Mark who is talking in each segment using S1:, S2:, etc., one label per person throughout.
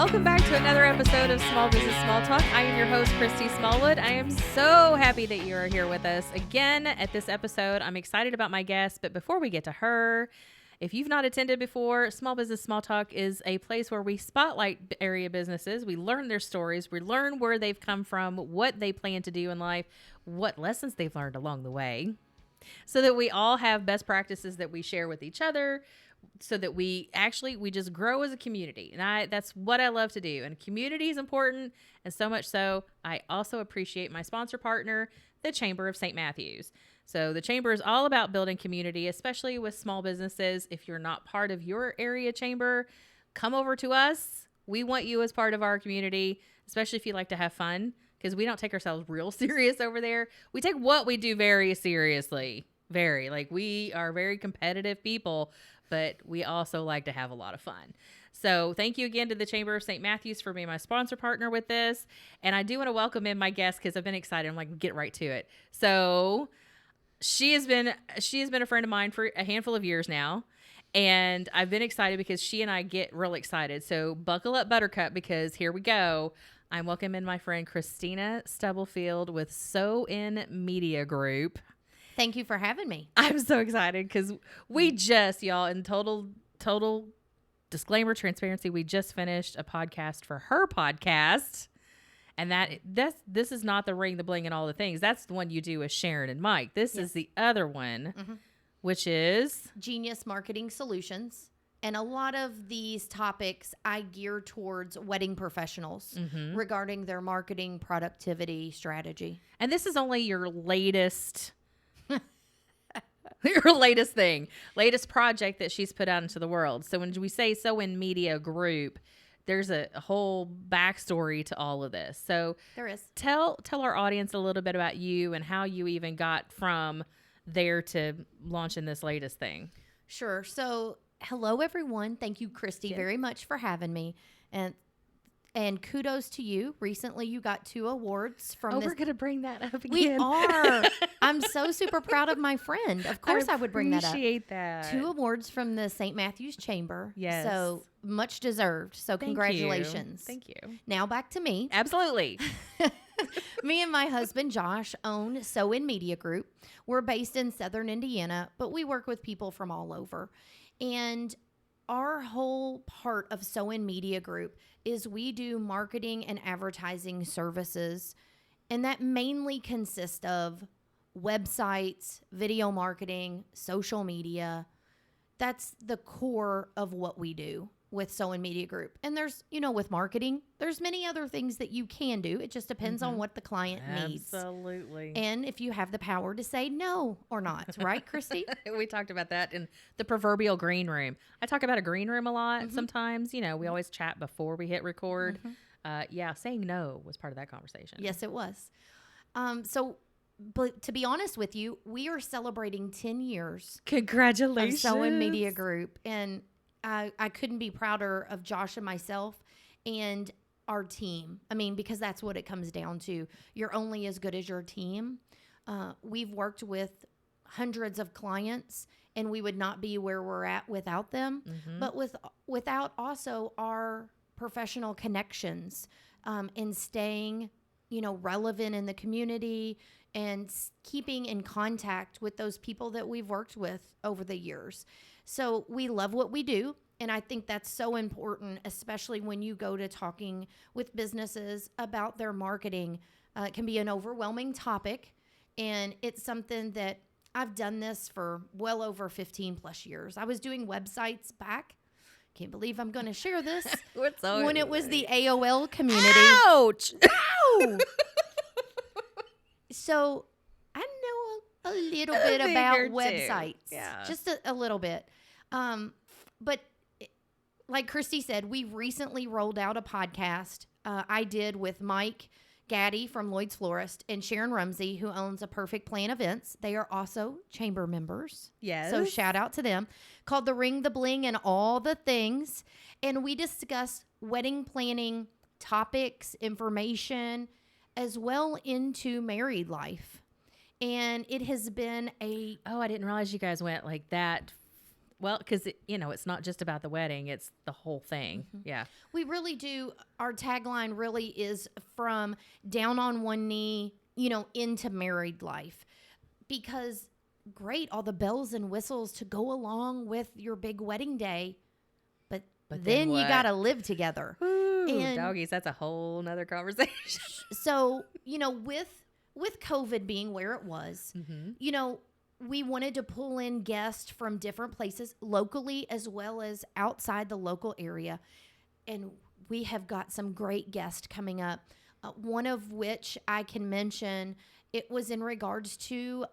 S1: Welcome back to another episode of Small Business Small Talk. I am your host, Kristy Smallwood. I am so happy that you are here with us again at this episode. I'm excited about my guest, but before we get to her, if you've not attended before, Small Business Small Talk is a place where we spotlight area businesses. We learn their stories. We learn where they've come from, what they plan to do in life, what lessons they've learned along the way, so that we all have best practices that we share with each other, so that we just grow as a community. And that's what I love to do. And community is important. And so much so, I also appreciate my sponsor partner, the Chamber of St. Matthews. So the Chamber is all about building community, especially with small businesses. If you're not part of your area chamber, come over to us. We want you as part of our community, especially if you like to have fun, because we don't take ourselves real serious over there. We take what we do very seriously. We are very competitive people, but we also like to have a lot of fun. So thank you again to the Chamber of St. Matthews for being my sponsor partner with this. And I do want to welcome in my guest because I've been excited. I'm like, get right to it. So she has been a friend of mine for a handful of years now. And I've been excited because she and I get real excited. So buckle up, Buttercup, because here we go. I'm welcoming my friend Kristina Stubblefield with SoIn Media Group.
S2: Thank you for having me.
S1: I'm so excited because we just, y'all, in total disclaimer, transparency, we just finished a podcast for her podcast. And this is not the Ring, the Bling, and all the things. That's the one you do with Sharon and Mike. This is the other one, which is
S2: Genius Marketing Solutions. And a lot of these topics I gear towards wedding professionals regarding their marketing productivity strategy.
S1: And this is only your latest latest project that she's put out into the world. So when we say SoIn Media Group, there's a whole backstory to all of this. So
S2: there is.
S1: Tell our audience a little bit about you and how you even got from there to launching this latest thing.
S2: Sure. So hello, everyone. Thank you, Kristy, very much for having me. And kudos to you. Recently, you got 2 awards from this.
S1: We're going to bring that up again.
S2: We are. I'm so super proud of my friend. Of course, I would bring that up.
S1: Appreciate that.
S2: 2 awards from the St. Matthews Chamber.
S1: Yes.
S2: So much deserved. So congratulations.
S1: Thank you.
S2: Now back to me.
S1: Absolutely.
S2: Me and my husband, Josh, own SoIn Media Group. We're based in Southern Indiana, but we work with people from all over. And our whole part of SoIn Media Group is we do marketing and advertising services, and that mainly consists of websites, video marketing, social media. That's the core of what we do with SoIn Media Group. And there's, with marketing, there's many other things that you can do. It just depends on what the client needs.
S1: Absolutely.
S2: And if you have the power to say no or not, right, Kristy?
S1: We talked about that in the proverbial green room. I talk about a green room a lot sometimes. We always chat before we hit record. Saying no was part of that conversation.
S2: Yes, it was. But to be honest with you, we are celebrating 10 years.
S1: Congratulations.
S2: Of SoIn Media Group. And I couldn't be prouder of Josh and myself and our team. I mean, because that's what it comes down to. You're only as good as your team. We've worked with hundreds of clients, and we would not be where we're at without them. But without also our professional connections and staying, relevant in the community and keeping in contact with those people that we've worked with over the years. So we love what we do. And I think that's so important, especially when you go to talking with businesses about their marketing. It can be an overwhelming topic. And it's something that I've done this for well over 15 plus years. I was doing websites back. Can't believe I'm going to share this. When it was the AOL community.
S1: Ouch!
S2: Ow! So I know a little bit about websites.
S1: Yeah.
S2: Just a little bit. But like Kristy said, we recently rolled out a podcast I did with Mike Gaddy from Lloyd's Florist and Sharon Rumsey, who owns A Perfect Plan Events. They are also chamber members.
S1: Yes.
S2: So shout out to them. Called The Ring, the Bling, and All the Things. And we discuss wedding planning topics, information, as well into married life. And it has been
S1: I didn't realize you guys went like that Well, because, it's not just about the wedding. It's the whole thing.
S2: Mm-hmm.
S1: Yeah.
S2: We really do. Our tagline really is from down on one knee, into married life. Because great, all the bells and whistles to go along with your big wedding day. But then you got to live together.
S1: Ooh,
S2: And
S1: doggies, that's a whole nother conversation.
S2: So, with COVID being where it was,
S1: Mm-hmm.
S2: We wanted to pull in guests from different places locally as well as outside the local area. And we have got some great guests coming up. One of which I can mention, it was in regards to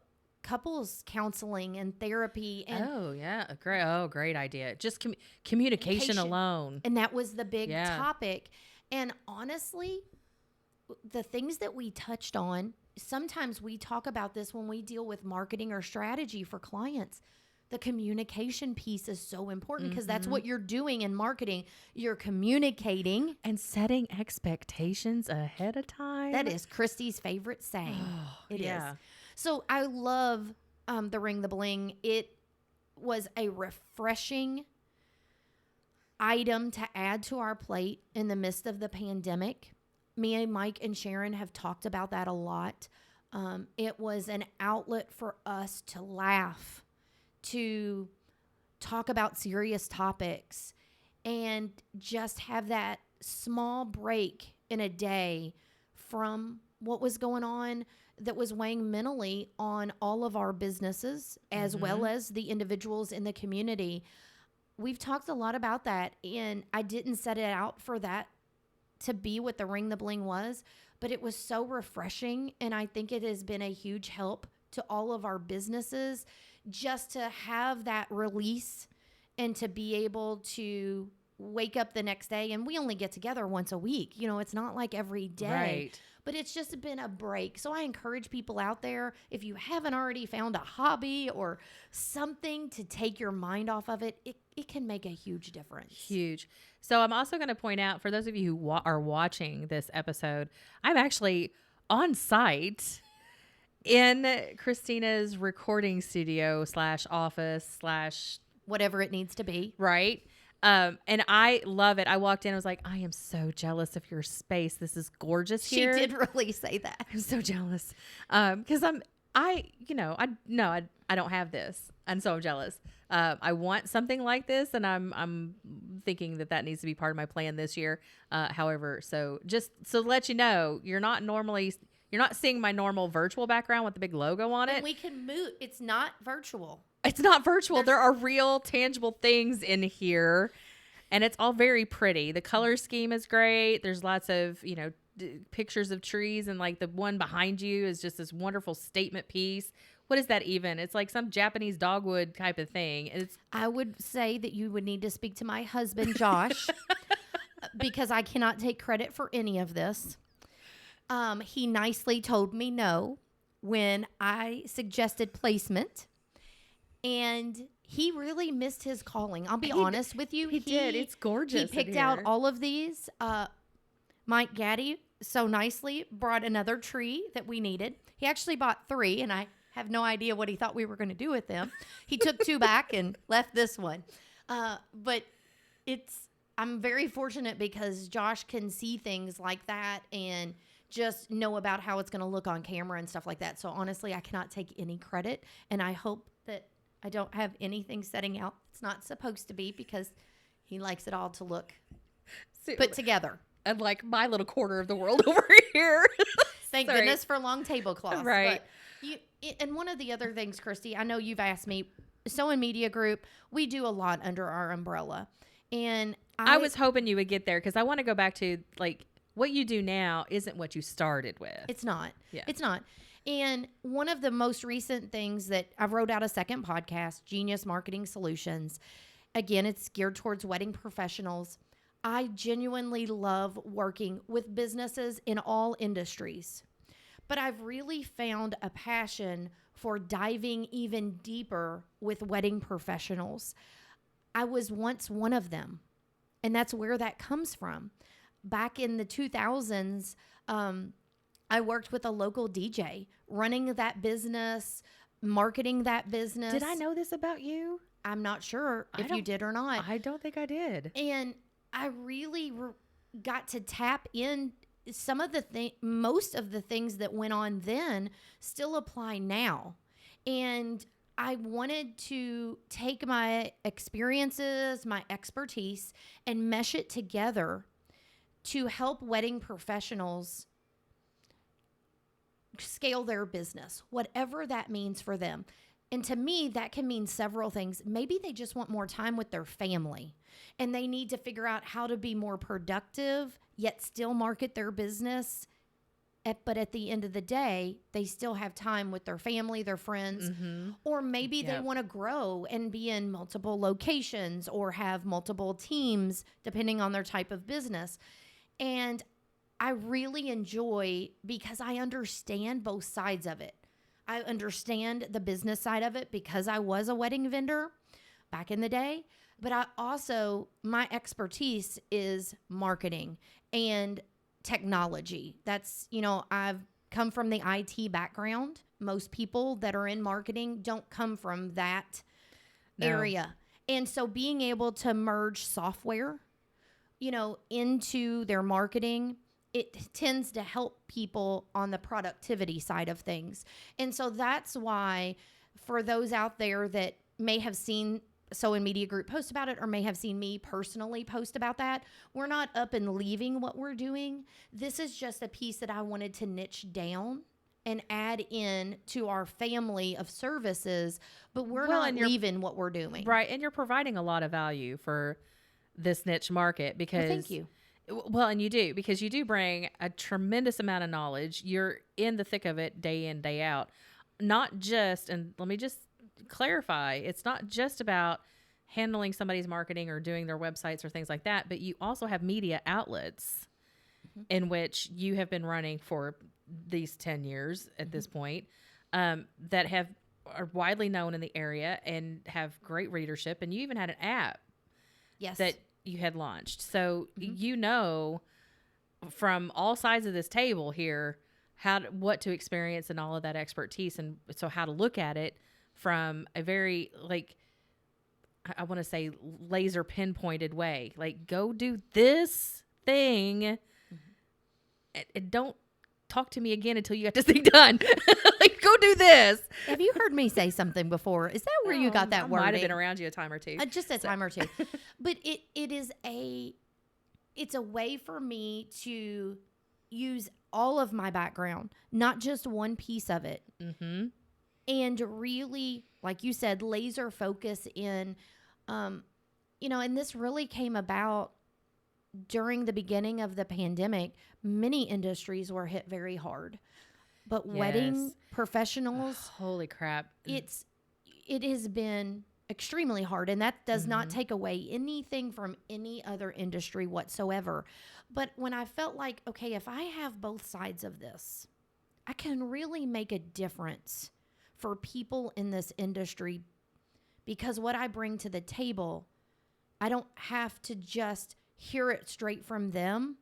S2: couples counseling and therapy. And
S1: Oh, yeah. Great idea. Just communication alone.
S2: And that was the big
S1: Yeah.
S2: topic. And honestly, the things that we touched on, sometimes we talk about this when we deal with marketing or strategy for clients. The communication piece is so important because that's what you're doing in marketing. You're communicating.
S1: And setting expectations ahead of time.
S2: That is Christy's favorite saying. It is. So I love the Ring the Bling. It was a refreshing item to add to our plate in the midst of the pandemic. Me and Mike and Sharon have talked about that a lot. It was an outlet for us to laugh, to talk about serious topics, and just have that small break in a day from what was going on that was weighing mentally on all of our businesses as well as the individuals in the community. We've talked a lot about that, and I didn't set it out for that to be what the Ring the Bling was, but it was so refreshing, and I think it has been a huge help to all of our businesses just to have that release and to be able to wake up the next day. And we only get together once a week. It's not like every day.
S1: Right.
S2: But it's just been a break. So I encourage people out there, if you haven't already found a hobby or something to take your mind off of it, it can make a huge difference.
S1: Huge. So I'm also going to point out, for those of you who are watching this episode, I'm actually on site in Kristina's recording studio / office /
S2: whatever it needs to be.
S1: Right. And I love it. I walked in, I was like, I am so jealous of your space. This is gorgeous here.
S2: She did really say that.
S1: I'm so jealous. Cause I don't have this. And so I'm jealous. I want something like this, and I'm thinking that needs to be part of my plan this year. However, so just so to let you know, you're not seeing my normal virtual background with the big logo on it.
S2: And we can move. It's not virtual.
S1: It's not virtual. There are real tangible things in here, and it's all very pretty. The color scheme is great. There's lots of, pictures of trees, and like the one behind you is just this wonderful statement piece. What is that even? It's like some Japanese dogwood type of thing.
S2: I would say that you would need to speak to my husband, Josh, because I cannot take credit for any of this. He nicely told me no when I suggested placement, and he really missed his calling. I'll be honest with you.
S1: He did. It's gorgeous.
S2: He picked out all of these. Mike Gaddy so nicely brought another tree that we needed. He actually bought 3, and I have no idea what he thought we were going to do with them. He took 2 back and left this one. But I'm very fortunate because Josh can see things like that and just know about how it's going to look on camera and stuff like that. So honestly, I cannot take any credit, and I hope that I don't have anything setting out. It's not supposed to be because he likes it all to look put together.
S1: And like my little corner of the world over here.
S2: Thank goodness for long tablecloths.
S1: Right.
S2: And one of the other things, Christy, I know you've asked me, SoIn Media Group, we do a lot under our umbrella. And
S1: I was hoping you would get there because I want to go back to like what you do now isn't what you started with.
S2: It's not.
S1: Yeah.
S2: It's not. And one of the most recent things that I wrote out a second podcast, Genius Marketing Solutions. Again, it's geared towards wedding professionals. I genuinely love working with businesses in all industries, but I've really found a passion for diving even deeper with wedding professionals. I was once one of them, and that's where that comes from. Back in the 2000s, I worked with a local DJ running that business, marketing that business.
S1: Did I know this about you?
S2: I'm not sure if you did or not.
S1: I don't think I did.
S2: And I really got to tap in some of the most of the things that went on then still apply now. And I wanted to take my experiences, my expertise, and mesh it together to help wedding professionals scale their business, whatever that means for them. And to me, that can mean several things. Maybe they just want more time with their family and they need to figure out how to be more productive, yet still market their business. But at the end of the day, they still have time with their family, their friends, or maybe they want to grow and be in multiple locations or have multiple teams, depending on their type of business. And I really enjoy, because I understand both sides of it. I understand the business side of it because I was a wedding vendor back in the day. But I also, my expertise is marketing and technology. That's, I've come from the IT background. Most people that are in marketing don't come from that area. And so being able to merge software, into their marketing, it tends to help people on the productivity side of things. And so that's why, for those out there that may have seen SoIn Media Group post about it or may have seen me personally post about that, we're not up and leaving what we're doing. This is just a piece that I wanted to niche down and add in to our family of services, but we're not leaving what we're doing.
S1: Right, and you're providing a lot of value for this niche market because...
S2: Well, thank you.
S1: Well, and you do, because you do bring a tremendous amount of knowledge. You're in the thick of it day in, day out. Not just, and let me just clarify, it's not just about handling somebody's marketing or doing their websites or things like that, but you also have media outlets in which you have been running for these 10 years at this point, that are widely known in the area and have great readership. And you even had an app that you had launched. So from all sides of this table here, what to experience and all of that expertise. And so how to look at it from a very, I want to say, laser pinpointed way. Like, go do this thing and don't talk to me again until you got this thing done. Like, go do this.
S2: Have you heard me say something before? Is that where you got that word?
S1: Might have been around you a time or two.
S2: Just a time or two. But it's a way for me to use all of my background, not just one piece of it. And really, like you said, laser focus in, and this really came about during the beginning of the pandemic. Many industries were hit very hard, but wedding professionals,
S1: holy crap,
S2: it has been extremely hard, and that does not take away anything from any other industry whatsoever. But when I felt like, okay, if I have both sides of this, I can really make a difference for people in this industry, because what I bring to the table, I don't have to just hear it straight from them.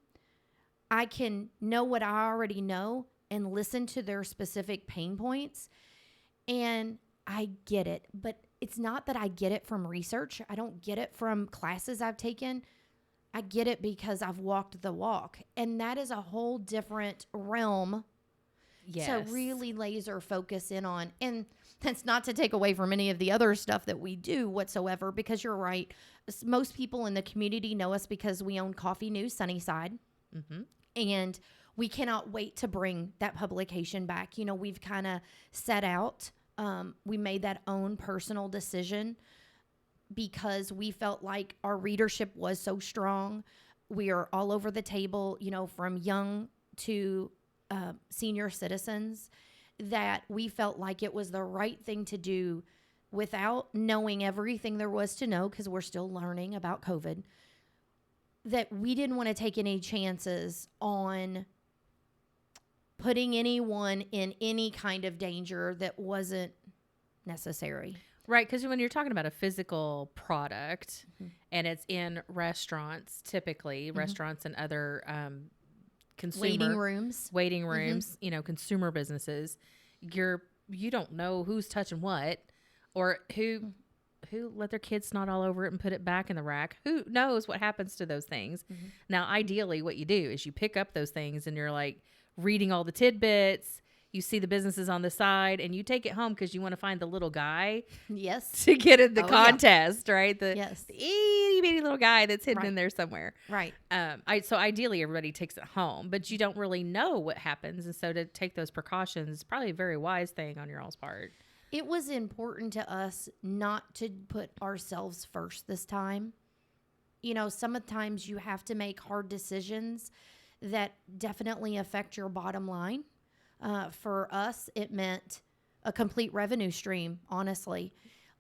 S2: I can know what I already know and listen to their specific pain points. And I get it, but it's not that I get it from research. I don't get it from classes I've taken. I get it because I've walked the walk. And that is a whole different realm to really laser focus in on. And that's not to take away from any of the other stuff that we do whatsoever, because you're right. Most people in the community know us because we own Coffee News Sunnyside. And we cannot wait to bring that publication back. We've kind of set out. We made that own personal decision because we felt like our readership was so strong. We are all over the table, from young to senior citizens, that we felt like it was the right thing to do without knowing everything there was to know, because we're still learning about COVID, that we didn't want to take any chances on putting anyone in any kind of danger that wasn't necessary.
S1: Right, because when you're talking about a physical product and it's in restaurants, typically restaurants and other consumer
S2: waiting rooms,
S1: consumer businesses, you're you don't know who's touching what, or who let their kids snot all over it and put it back in the rack. Who knows what happens to those things?
S2: Mm-hmm.
S1: Now, ideally, what you do is you pick up those things and you're like reading all the tidbits. You see the businesses on the side and you take it home because you want to find the little guy
S2: Yes.
S1: to get in the
S2: Oh, yeah.
S1: contest, right? The
S2: Yes.
S1: itty bitty little guy that's hidden
S2: Right.
S1: in there somewhere.
S2: Right.
S1: So ideally everybody takes it home, but you don't really know what happens. And so to take those precautions is probably a very wise thing on your all's part.
S2: It was important to us not to put ourselves first this time. You know, sometimes you have to make hard decisions that definitely affect your bottom line. For us, it meant a complete revenue stream, honestly.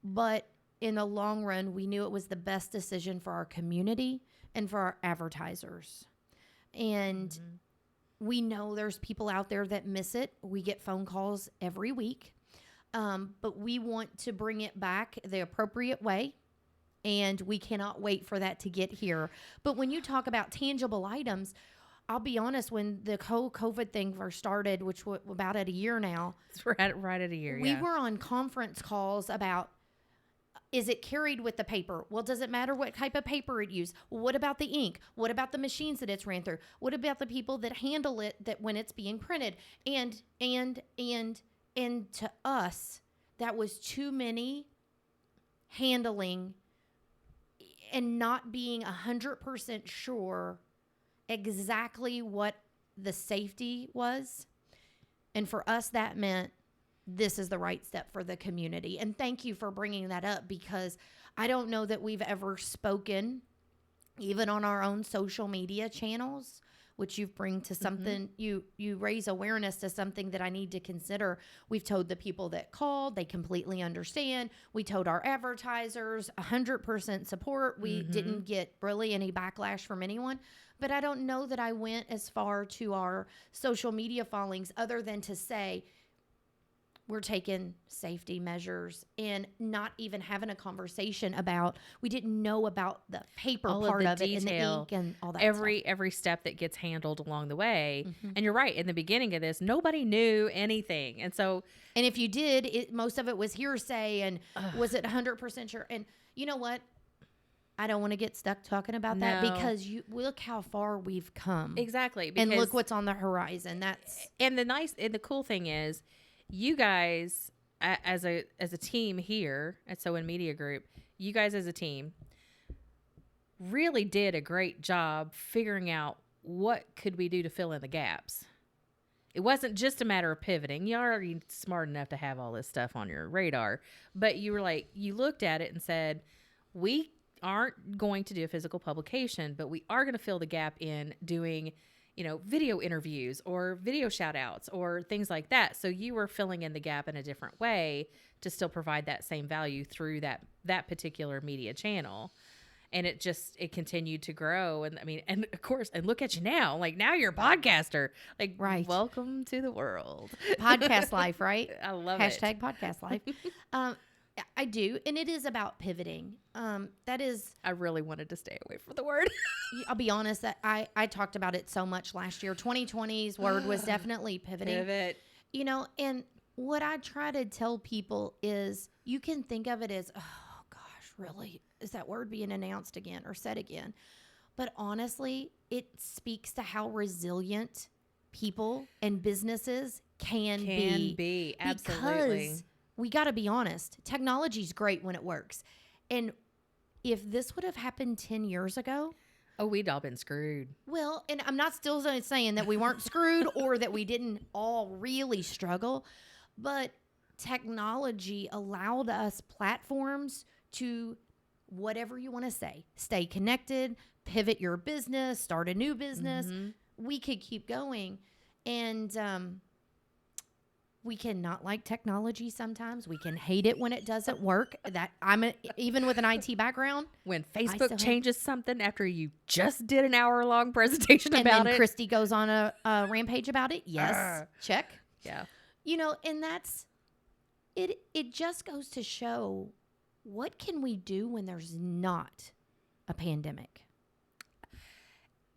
S2: But in the long run, we knew it was the best decision for our community and for our advertisers. And we know there's people out there that miss it. We get phone calls every week. But we want to bring it back the appropriate way. And we cannot wait for that to get here. But when you talk about tangible items, I'll be honest, when the whole COVID thing first started, which was about at a year now.
S1: We're right at a year,
S2: We were on conference calls about, is it carried with the paper? Well, does it matter what type of paper it used? Well, what about the ink? What about the machines that it's ran through? What about the people that handle it that when it's being printed? And to us, that was too many handling and not being 100% sure exactly what the safety was. And for us, that meant this is the right step for the community. And thank you for bringing that up, because I don't know that we've ever spoken, even on our own social media channels, which you bring to something, you raise awareness to something that I need to consider. We've told the people that called, they completely understand. We told our advertisers 100% support. We didn't get really any backlash from anyone. But I don't know that I went as far to our social media followings other than to say, we're taking safety measures and not even having a conversation about, we didn't know about the paper
S1: all
S2: part
S1: of the
S2: of it and the
S1: detail,
S2: ink and all that
S1: every step that gets handled along the way. And you're right, in the beginning of this, nobody knew anything. And so,
S2: and if you did, most of it was hearsay and was it 100% sure? And you know what? I don't want to get stuck talking about that, because you look how far we've come.
S1: Exactly.
S2: And look what's on the horizon.
S1: And the cool thing is, you guys as a team here at SoIn Media Group, you guys as a team really did a great job figuring out what could we do to fill in the gaps. It wasn't just a matter of pivoting. You're already smart enough to have all this stuff on your radar, but you were like, you looked at it and said, we aren't going to do a physical publication, but we are going to fill the gap in doing, video interviews or video shout outs or things like that. So you were filling in the gap in a different way to still provide that same value through that particular media channel. And it continued to grow. And and of course, and look at you now, like now you're a podcaster, like,
S2: right.
S1: Welcome to the world.
S2: Podcast life, right?
S1: I love
S2: it. #
S1: it.
S2: podcast life. I do. And it is about pivoting. That is.
S1: I really wanted to stay away from the word.
S2: I'll be honest, that I talked about it so much last year. 2020's word was definitely pivoting.
S1: Pivot.
S2: And what I try to tell people is, you can think of it as, oh gosh, really? Is that word being announced again or said again? But honestly, it speaks to how resilient people and businesses can
S1: be. Absolutely.
S2: Because we got to be honest, technology's great when it works. And if this would have happened 10 years ago,
S1: oh, we'd all been screwed.
S2: Well, and I'm not still saying that we weren't screwed or that we didn't all really struggle, but technology allowed us platforms to, whatever you want to say, stay connected, pivot your business, start a new business. We could keep going. And we can not like technology sometimes. We can hate it when it doesn't work. That even with an IT background.
S1: When Facebook changes something after you just did an hour-long presentation about it.
S2: And then Christy goes on a rampage about it. Yes. Check.
S1: Yeah.
S2: And that's, it just goes to show, what can we do when there's not a pandemic?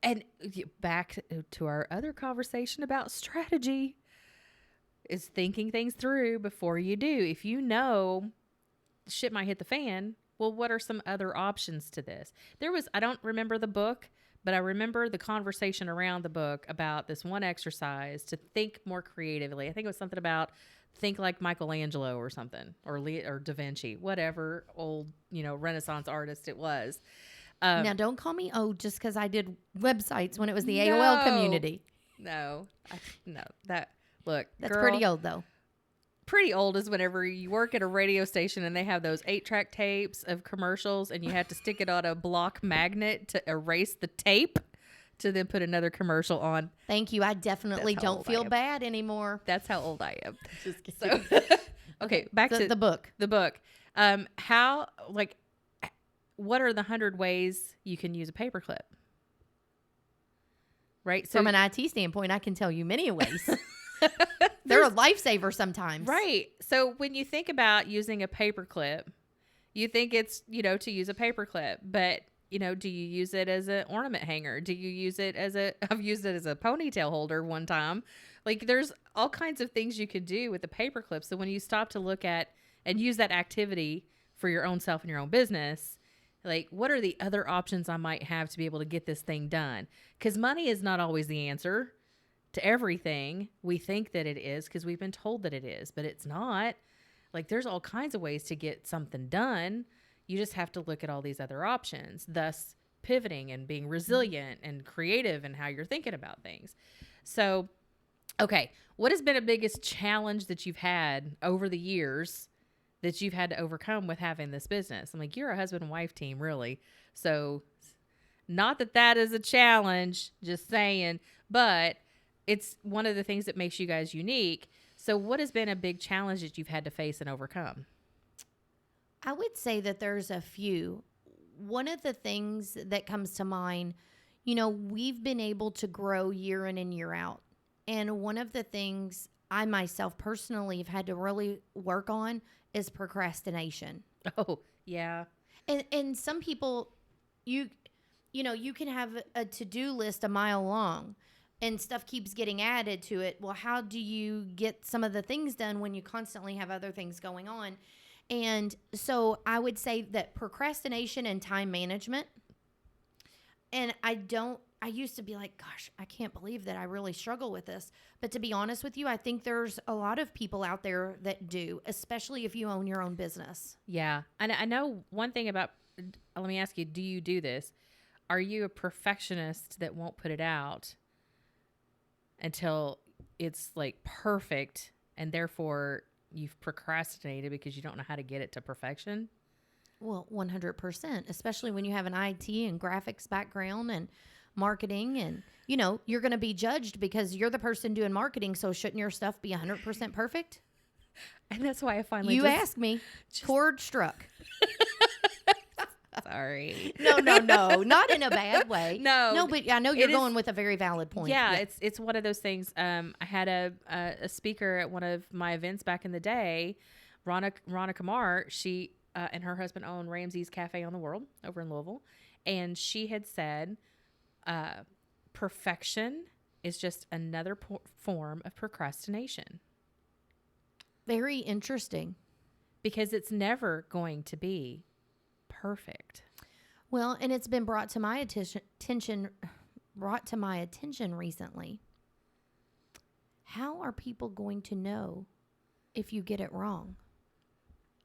S2: And
S1: back to our other conversation about strategy. is thinking things through before you do. If you know shit might hit the fan, well, what are some other options to this? I don't remember the book, but I remember the conversation around the book about this one exercise to think more creatively. I think it was something about think like Michelangelo or something, or Da Vinci, whatever old, Renaissance artist it was.
S2: Now, don't call me old just because I did websites when it was the AOL
S1: No.
S2: community.
S1: No, look,
S2: That's
S1: girl,
S2: pretty old, though.
S1: pretty old is whenever you work at a radio station and they have those 8-track tapes of commercials and you have to stick it on a block magnet to erase the tape to then put another commercial on.
S2: Thank you. I definitely
S1: That's how
S2: don't
S1: old I
S2: feel
S1: am.
S2: bad anymore.
S1: That's how old I am.
S2: Just kidding.
S1: So, okay, back to
S2: the book.
S1: The book. What are the 100 ways you can use a paperclip? Right. So,
S2: From an IT standpoint, I can tell you many ways. They're a lifesaver sometimes.
S1: right. So when you think about using a paperclip, you think it's, to use a paperclip, but do you use it as an ornament hanger? Do you use it I've used it as a ponytail holder one time. Like there's all kinds of things you could do with the paperclip. So when you stop to look at and use that activity for your own self and your own business, like what are the other options I might have to be able to get this thing done? Because money is not always the answer to everything we think that it is, because we've been told that it is, but it's not. Like there's all kinds of ways to get something done. You just have to look at all these other options, thus pivoting and being resilient and creative in how you're thinking about things. So, okay, what has been a biggest challenge that you've had over the years that you've had to overcome with having this business? I'm like, you're a husband and wife team, really. So not that is a challenge, just saying, but it's one of the things that makes you guys unique. So what has been a big challenge that you've had to face and overcome?
S2: I would say that there's a few. One of the things that comes to mind, we've been able to grow year in and year out. And one of the things I myself personally have had to really work on is procrastination.
S1: Oh, yeah.
S2: And some people, you can have a to-do list a mile long and stuff keeps getting added to it. Well, how do you get some of the things done when you constantly have other things going on? And so I would say that procrastination and time management. And I used to be like, gosh, I can't believe that I really struggle with this. But to be honest with you, I think there's a lot of people out there that do, especially if you own your own business.
S1: Yeah. And I know one thing about, let me ask you, do you do this? Are you a perfectionist that won't put it out until it's like perfect and therefore you've procrastinated because you don't know how to get it to perfection?
S2: Well, 100%, especially when you have an IT and graphics background and marketing and, you're going to be judged because you're the person doing marketing. So shouldn't your stuff be 100% perfect?
S1: And that's why I finally
S2: You asked me. Chord struck.
S1: Sorry.
S2: No, not in a bad way.
S1: No,
S2: but I know you're going with a very valid point.
S1: Yeah, it's one of those things. I had a speaker at one of my events back in the day, Ronna Kamar. She and her husband own Ramsey's Cafe on the World over in Louisville, and she had said, perfection is just another form of procrastination.
S2: Very interesting.
S1: Because it's never going to be perfect.
S2: Well, and it's been brought to my attention recently. How are people going to know if you get it wrong?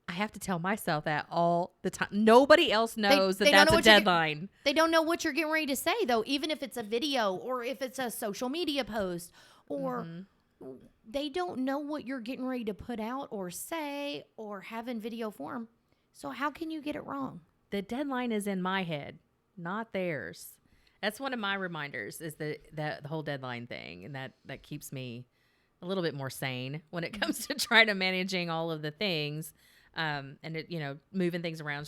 S1: I have to tell myself that all the time. Nobody else knows that that's a deadline.
S2: They don't know what you're getting ready to say, though, even if it's a video or if it's a social media post or they don't know what you're getting ready to put out or say or have in video form. So how can you get it wrong?
S1: The deadline is in my head, not theirs. That's one of my reminders is the whole deadline thing. And that keeps me a little bit more sane when it comes to trying to managing all of the things. And moving things around,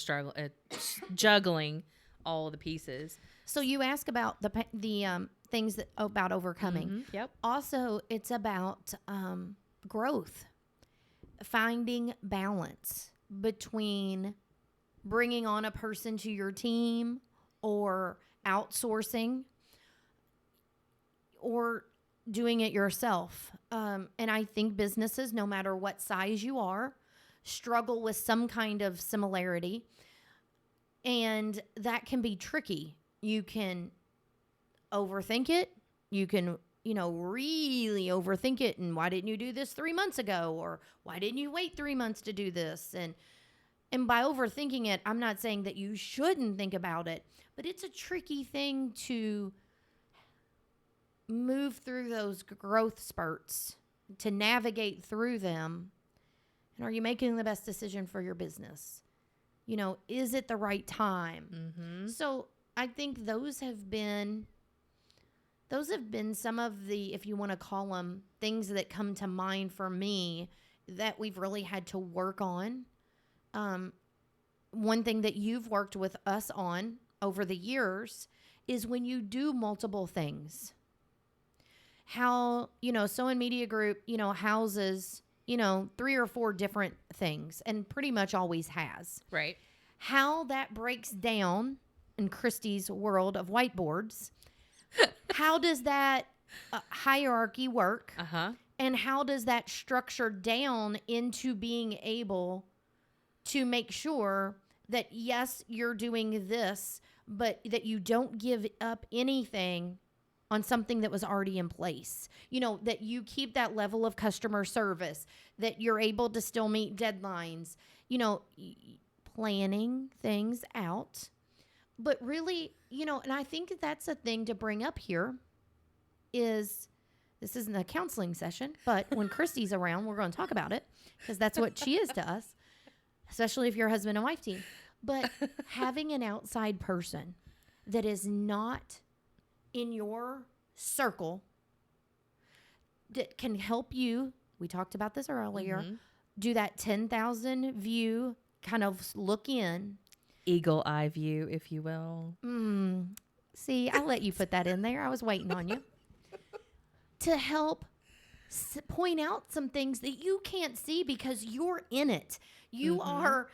S1: juggling all of the pieces.
S2: So you ask about the things about overcoming.
S1: Mm-hmm. Yep.
S2: Also, it's about growth, finding balance between bringing on a person to your team or outsourcing or doing it yourself. And I think businesses, no matter what size you are, struggle with some kind of similarity. And that can be tricky. You can overthink it. You can, really overthink it. And why didn't you do this 3 months ago? Or why didn't you wait 3 months to do this? And by overthinking it, I'm not saying that you shouldn't think about it, but it's a tricky thing to move through those growth spurts, to navigate through them. And are you making the best decision for your business? Is it the right time?
S1: Mm-hmm.
S2: So I think those have been some of the, if you want to call them, things that come to mind for me that we've really had to work on. One thing that you've worked with us on over the years is when you do multiple things. How, SoIn Media Group, houses, 3 or 4 different things and pretty much always has.
S1: Right.
S2: How that breaks down in Christy's world of whiteboards. How does that hierarchy work?
S1: Uh-huh.
S2: And how does that structure down into being able to make sure that, yes, you're doing this, but that you don't give up anything on something that was already in place. That you keep that level of customer service, that you're able to still meet deadlines, planning things out. But really, and I think that's a thing to bring up here is, this isn't a counseling session, but when Christy's around, we're going to talk about it because that's what she is to us, especially if you're a husband and wife team. But having an outside person that is not in your circle that can help you, we talked about this earlier, do that 10,000 view kind of look in.
S1: Eagle eye view, if you will.
S2: See, I let you put that in there. I was waiting on you. To help point out some things that you can't see because you're in it. You're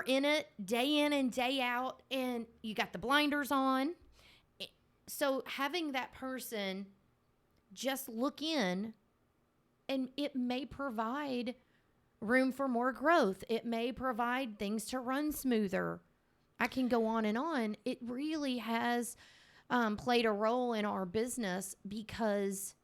S2: in it day in and day out, and you got the blinders on. So having that person just look in, and it may provide room for more growth. It may provide things to run smoother. I can go on and on. It really has played a role in our business because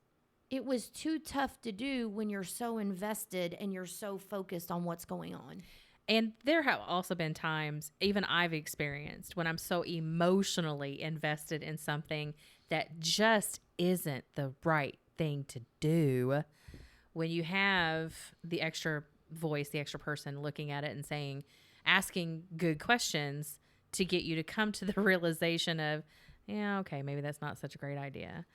S2: it was too tough to do when you're so invested and you're so focused on what's going on.
S1: And there have also been times, even I've experienced, when I'm so emotionally invested in something that just isn't the right thing to do. When you have the extra voice, the extra person looking at it and asking good questions to get you to come to the realization of, yeah, okay, maybe that's not such a great idea.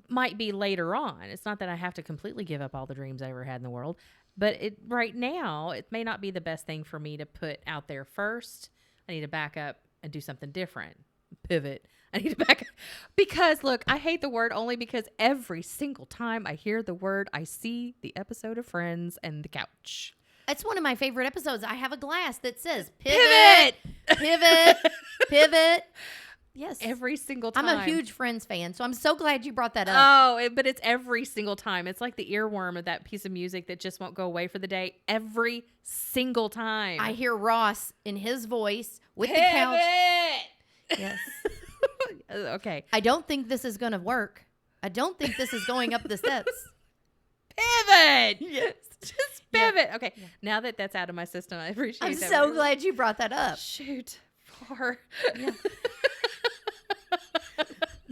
S1: Might be later on. It's not that I have to completely give up all the dreams I ever had in the world. But right now, it may not be the best thing for me to put out there first. I need to back up and do something different. Pivot. I need to back up. Because, look, I hate the word only because every single time I hear the word, I see the episode of Friends and the couch.
S2: It's one of my favorite episodes. I have a glass that says, pivot, pivot, pivot. Yes.
S1: Every single time.
S2: I'm a huge Friends fan, so I'm so glad you brought that up.
S1: Oh, but it's every single time. It's like the earworm of that piece of music that just won't go away for the day. Every single time.
S2: I hear Ross in his voice with
S1: Pivot!
S2: the couch. Yes.
S1: Okay.
S2: I don't think this is going to work. I don't think this is going up the steps.
S1: Pivot! Yes. Just pivot.
S2: Yeah.
S1: Okay.
S2: Yeah.
S1: Now that that's out of my system, I appreciate
S2: I'm
S1: that.
S2: so glad you brought that up.
S1: Shoot. Poor.
S2: Yeah.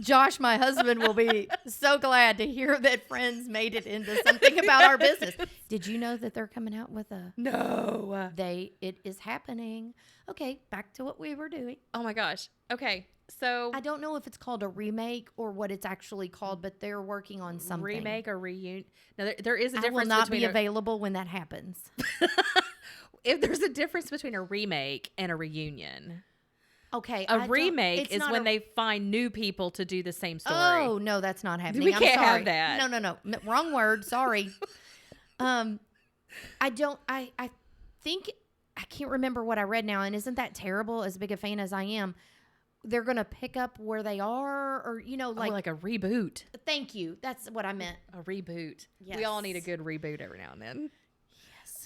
S2: Josh, my husband, will be so glad to hear that Friends made it into something about our business. Did you know that they're coming out with a...
S1: No.
S2: It is happening. Okay, back to what we were doing.
S1: Oh my gosh. Okay. So
S2: I don't know if it's called a remake or what it's actually called, but they're working on something.
S1: Remake or reunion. Now there is a
S2: I
S1: difference.
S2: will not
S1: between
S2: be available when that happens.
S1: If there's a difference between a remake and a reunion.
S2: Okay.
S1: A remake is when they find new people to do the same story.
S2: Oh, no, that's not happening.
S1: We can't
S2: I'm sorry.
S1: have that.
S2: No. Wrong word. Sorry. I think, I can't remember what I read now. And isn't that terrible as big a fan as I am? they're going to pick up where they are, or,
S1: like a reboot.
S2: Thank you. That's what I meant.
S1: A reboot.
S2: Yes.
S1: We all need a good reboot every now and then.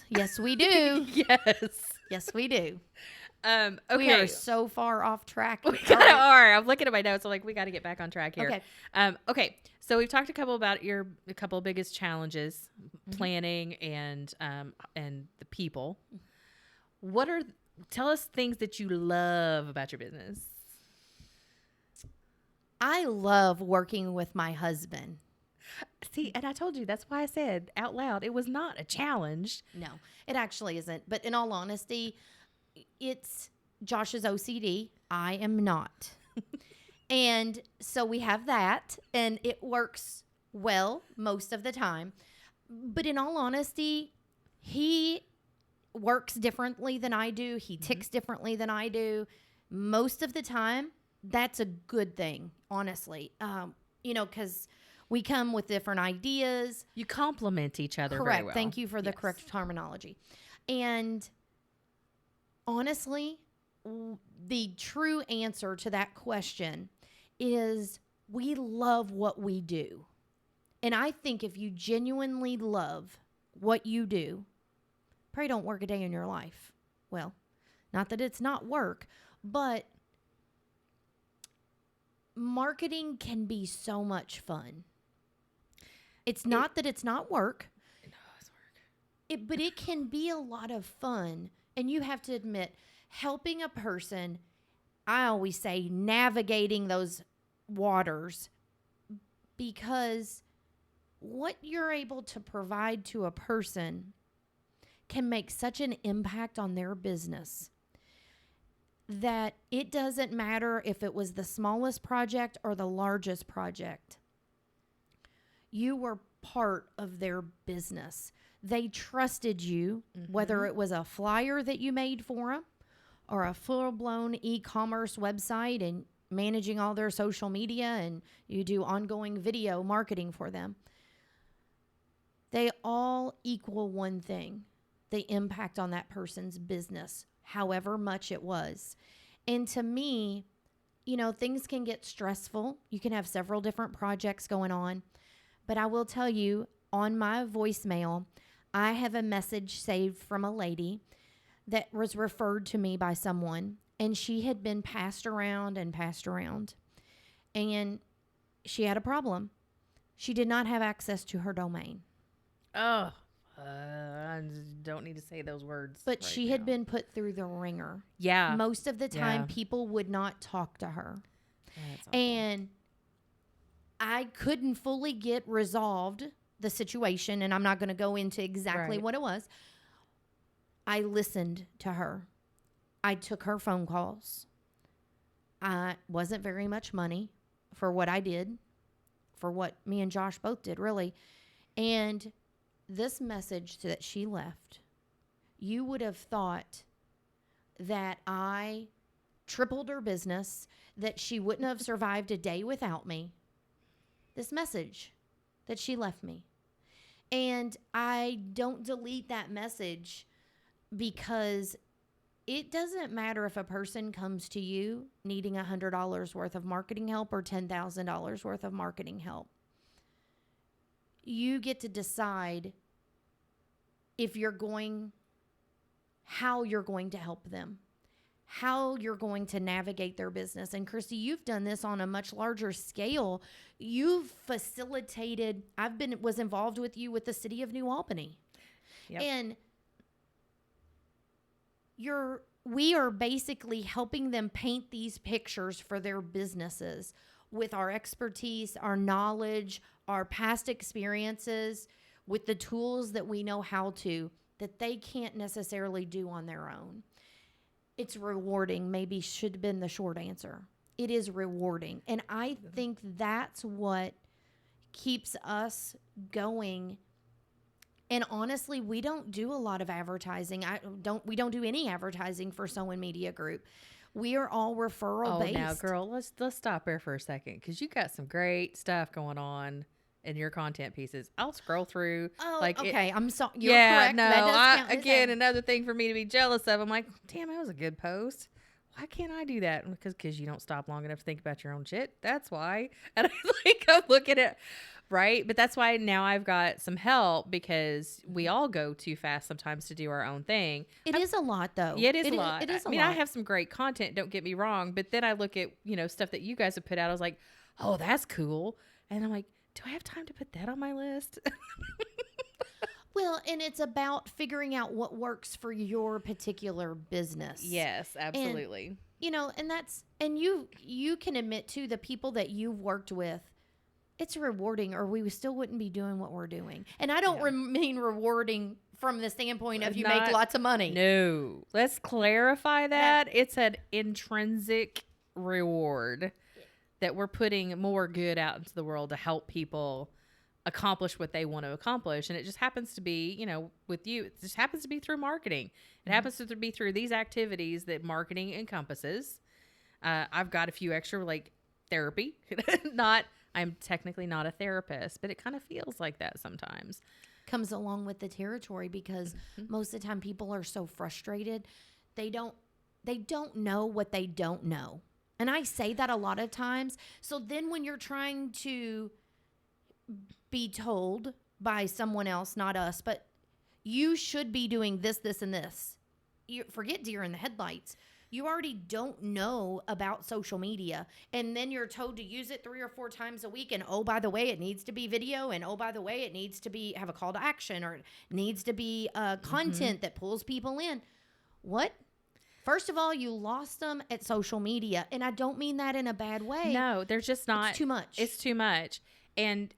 S2: Yes, we do.
S1: Yes.
S2: Yes, we do.
S1: Okay.
S2: We are so far off track.
S1: We kind of are. I'm looking at my notes. I'm like, we got to get back on track here.
S2: Okay.
S1: Okay. So we've talked about a couple of biggest challenges, planning and the people. Tell us things that you love about your business.
S2: I love working with my husband.
S1: See, and I told you, that's why I said out loud, it was not a challenge.
S2: No, it actually isn't. But in all honesty, it's Josh's OCD. I am not. And so we have that, and it works well most of the time. But in all honesty, he works differently than I do. He ticks differently than I do. Most of the time, that's a good thing, honestly. Because we come with different ideas.
S1: You complement each other
S2: Correct.
S1: very well.
S2: Thank you for the correct terminology. And honestly, the true answer to that question is we love what we do. And I think if you genuinely love what you do, probably don't work a day in your life. Well, not that it's not work, but marketing can be so much fun. It's not that it's not work.
S1: No, it's work.
S2: But it can be a lot of fun. And you have to admit, helping a person, I always say navigating those waters, because what you're able to provide to a person can make such an impact on their business that it doesn't matter if it was the smallest project or the largest project. You were part of their business. They trusted you, whether it was a flyer that you made for them or a full-blown e-commerce website and managing all their social media, and you do ongoing video marketing for them. They all equal one thing: the impact on that person's business, however much it was. And to me, things can get stressful. You can have several different projects going on. But I will tell you, on my voicemail, I have a message saved from a lady that was referred to me by someone, and she had been passed around. And she had a problem. She did not have access to her domain.
S1: Oh, I don't need to say those words.
S2: But she had been put through the ringer.
S1: Yeah.
S2: Most of the time, people would not talk to her.
S1: That's awful.
S2: And I couldn't fully get resolved the situation, and I'm not going to go into exactly what it was. I listened to her. I took her phone calls. I wasn't very much money for what I did, for what me and Josh both did, really. And this message that she left, you would have thought that I tripled her business, that she wouldn't have survived a day without me. This message that she left me. And I don't delete that message, because it doesn't matter if a person comes to you needing $100 worth of marketing help or $10,000 worth of marketing help. You get to decide how you're going to help them, how you're going to navigate their business. And Kristy, you've done this on a much larger scale. You've facilitated, was involved with you with the city of New Albany.
S1: Yep.
S2: And we are basically helping them paint these pictures for their businesses with our expertise, our knowledge, our past experiences, with the tools that we know how to, that they can't necessarily do on their own. It's rewarding, maybe should have been the short answer. It is rewarding. And I think that's what keeps us going. And honestly, we don't do a lot of advertising. We don't do any advertising for SoIn Media Group. We are all referral based.
S1: Oh, now, girl, let's stop there for a second, because you got some great stuff going on in your content pieces. I'll scroll through.
S2: Oh, okay. I'm sorry. You're
S1: yeah,
S2: correct.
S1: no.
S2: That does count.
S1: Again, another thing for me to be jealous of. I'm like, damn, that was a good post. why can't I do that? Because you don't stop long enough to think about your own shit. That's why. And I'm looking at, right? But that's why now I've got some help because we all go too fast sometimes to do our own thing.
S2: It is a lot, though.
S1: Yeah, it is a lot.
S2: It is a
S1: I mean,
S2: lot.
S1: I have some great content, don't get me wrong, but then I look at, stuff that you guys have put out. I was like, oh, that's cool. And I'm like, do I have time to put that on my list?
S2: Well, and it's about figuring out what works for your particular business.
S1: Yes, absolutely.
S2: And you can admit too, the people that you've worked with, it's rewarding, or we still wouldn't be doing what we're doing. And I don't mean rewarding from the standpoint of you make lots of money.
S1: No, let's clarify that. It's an intrinsic reward that we're putting more good out into the world to help people accomplish what they want to accomplish. And it just happens to be, with you, it just happens to be through marketing. It happens to be through these activities that marketing encompasses. I've got a few extra, like therapy. I'm technically not a therapist, but it kind of feels like that sometimes.
S2: Comes along with the territory because most of the time people are so frustrated. They don't know what they don't know. And I say that a lot of times. So then when you're trying to be told by someone else, not us, but you should be doing this, this, and this. You forget deer in the headlights. You already don't know about social media. And then you're told to use it 3 or 4 times a week. And oh, by the way, it needs to be video. And oh, by the way, it needs to have a call to action, or it needs to be content that pulls people in. What? First of all, you lost them at social media. And I don't mean that in a bad way.
S1: No, they're just not.
S2: It's too much.
S1: It's too much. And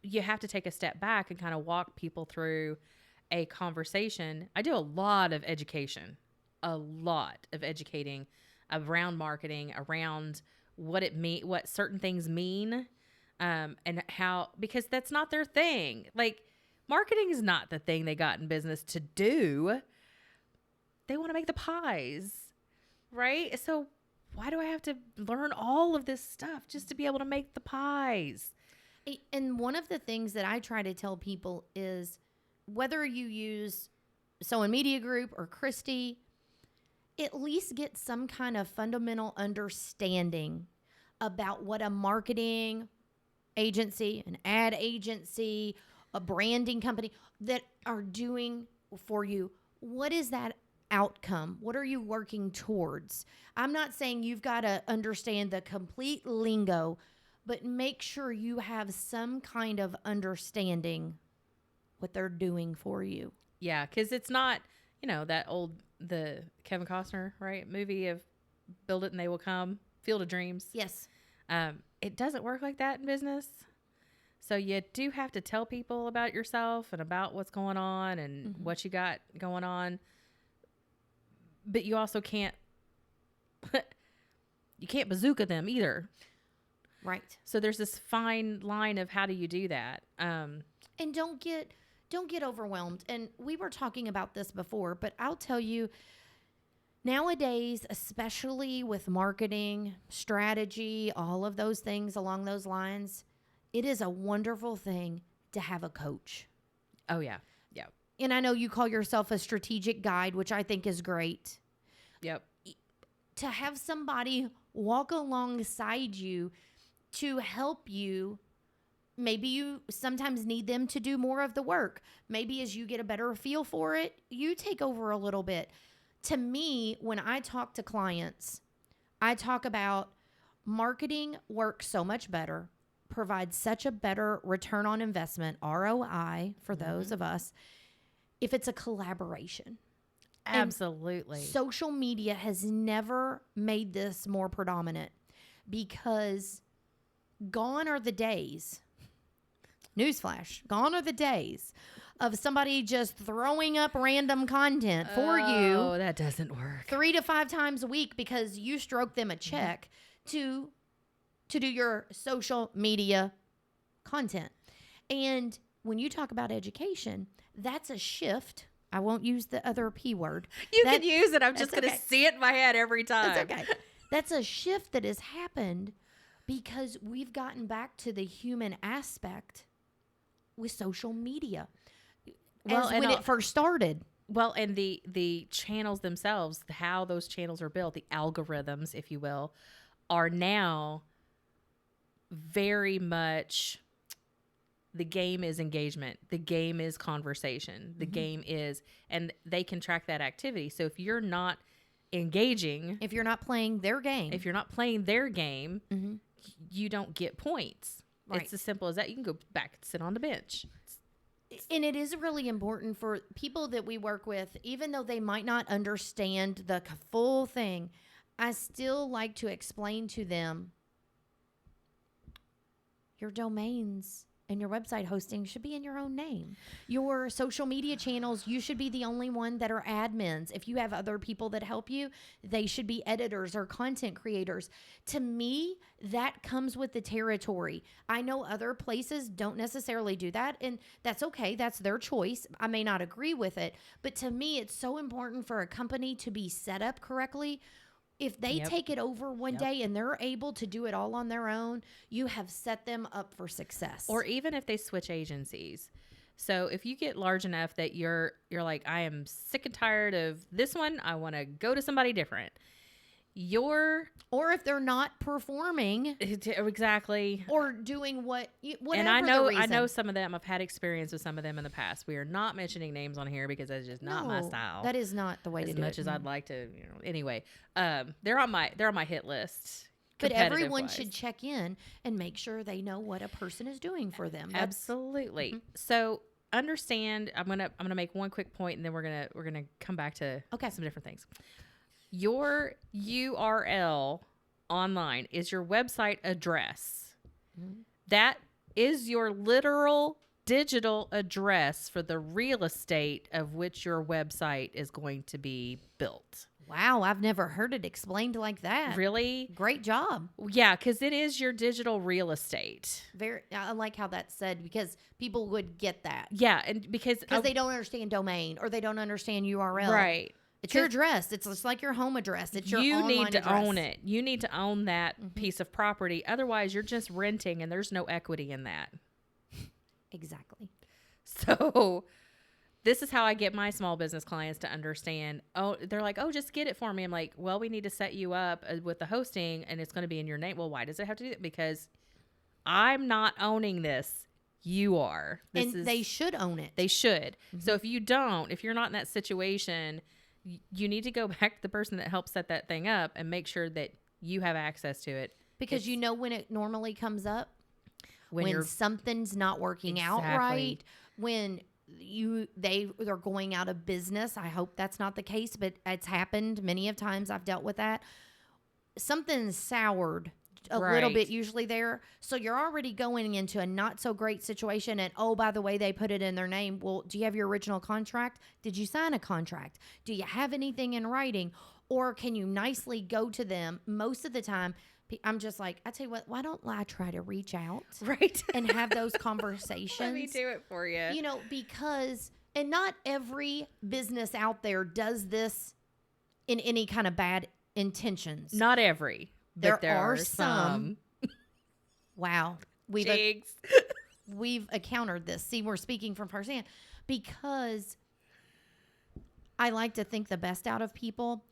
S1: you have to take a step back and kind of walk people through a conversation. I do a lot of educating around marketing, around what certain things mean, and how, because that's not their thing. Like, marketing is not the thing they got in business to do. They want to make the pies, right? So why do I have to learn all of this stuff just to be able to make the pies?
S2: And one of the things that I try to tell people is, whether you use SoIn Media Group or Christy, at least get some kind of fundamental understanding about what a marketing agency, an ad agency, a branding company that are doing for you. What is that outcome? What are you working towards? I'm not saying you've got to understand the complete lingo, but make sure you have some kind of understanding what they're doing for you.
S1: Yeah, because it's not, the Kevin Costner, right, movie of Build It and They Will Come, Field of Dreams.
S2: Yes.
S1: It doesn't work like that in business. So you do have to tell people about yourself and about what's going on and what you got going on. But you also can't, bazooka them either.
S2: Right.
S1: So there's this fine line of how do you do that?
S2: And don't get overwhelmed. And we were talking about this before, but I'll tell you, nowadays, especially with marketing, strategy, all of those things along those lines, it is a wonderful thing to have a coach.
S1: Oh, yeah. Yeah.
S2: And I know you call yourself a strategic guide, which I think is great.
S1: Yep.
S2: To have somebody walk alongside you to help you. Maybe you sometimes need them to do more of the work. Maybe as you get a better feel for it, you take over a little bit. To me, when I talk to clients, I talk about marketing works so much better, provides such a better return on investment, ROI, for those of us, if it's a collaboration.
S1: Absolutely.
S2: And social media has never made this more predominant, because gone are the days. Newsflash, gone are the days of somebody just throwing up random content for you.
S1: Oh, that doesn't work.
S2: 3 to 5 times a week because you stroke them a check to do your social media content. And when you talk about education, that's a shift. I won't use the other P word.
S1: You can use it. I'm just going to see it in my head every time.
S2: That's okay. That's a shift that has happened because we've gotten back to the human aspect with social media. Well, when it first started.
S1: Well, and the channels themselves, how those channels are built, the algorithms, if you will, are now very much, the game is engagement. The game is conversation. The game is, and they can track that activity. So if you're not engaging,
S2: If you're not playing their game,
S1: you don't get points.
S2: Right.
S1: It's as simple as that. You can go back and sit on the bench.
S2: and it is really important for people that we work with, even though they might not understand the full thing, I still like to explain to them your domains and your website hosting should be in your own name. Your social media channels, you should be the only one that are admins. If you have other people that help you, they should be editors or content creators. To me, that comes with the territory. I know other places don't necessarily do that, and that's okay. That's their choice. I may not agree with it, but to me, it's so important for a company to be set up correctly. If they take it over one day and they're able to do it all on their own, you have set them up for success.
S1: Or even if they switch agencies. So if you get large enough that you're like, I am sick and tired of this one, I want to go to somebody different.
S2: Or if they're not performing
S1: exactly,
S2: or doing whatever.
S1: And
S2: I
S1: know some of them. I've had experience with some of them in the past. We are not mentioning names on here because that's just not my style.
S2: That is not the way to do it.
S1: As much as I'd like to, Anyway, they're on my hit list.
S2: But everyone should check in and make sure they know what a person is doing for them.
S1: Absolutely. So understand. I'm gonna make one quick point, and then we're gonna come back to some different things. Your URL online is your website address. That is your literal digital address for the real estate of which your website is going to be built.
S2: Wow, I've never heard it explained like that.
S1: Really?
S2: Great job.
S1: Yeah, because it is your digital real estate.
S2: I like how that's said because people would get that.
S1: Yeah, and because
S2: they don't understand domain or they don't understand URL.
S1: Right.
S2: It's your address. It's just like your home address. It's your online
S1: You need to
S2: address.
S1: own it. You need to own that piece of property. Otherwise, you're just renting, and there's no equity in that.
S2: Exactly.
S1: So this is how I get my small business clients to understand. Oh, they're like, oh, just get it for me. I'm like, well, we need to set you up with the hosting, and it's going to be in your name. Well, why does it have to do that? Because I'm not owning this. You are.
S2: They should own it.
S1: They should. So if you're not in that situation, you need to go back to the person that helped set that thing up and make sure that you have access to it.
S2: Because when it normally comes up, when something's not working out right, when they're going out of business. I hope that's not the case, but it's happened many of times. I've dealt with that. Something's soured a little bit usually there. So you're already going into a not so great situation. And oh, by the way, they put it in their name. Well, do you have your original contract? Did you sign a contract? Do you have anything in writing? Or can you nicely go to them? Most of the time, I'm just like, I tell you what, why don't I try to reach out and have those conversations?
S1: Let me do it for you.
S2: Because, and not every business out there does this in any kind of bad intentions.
S1: Not every. But there are some.
S2: Wow. We've encountered this. See, we're speaking from firsthand because I like to think the best out of people,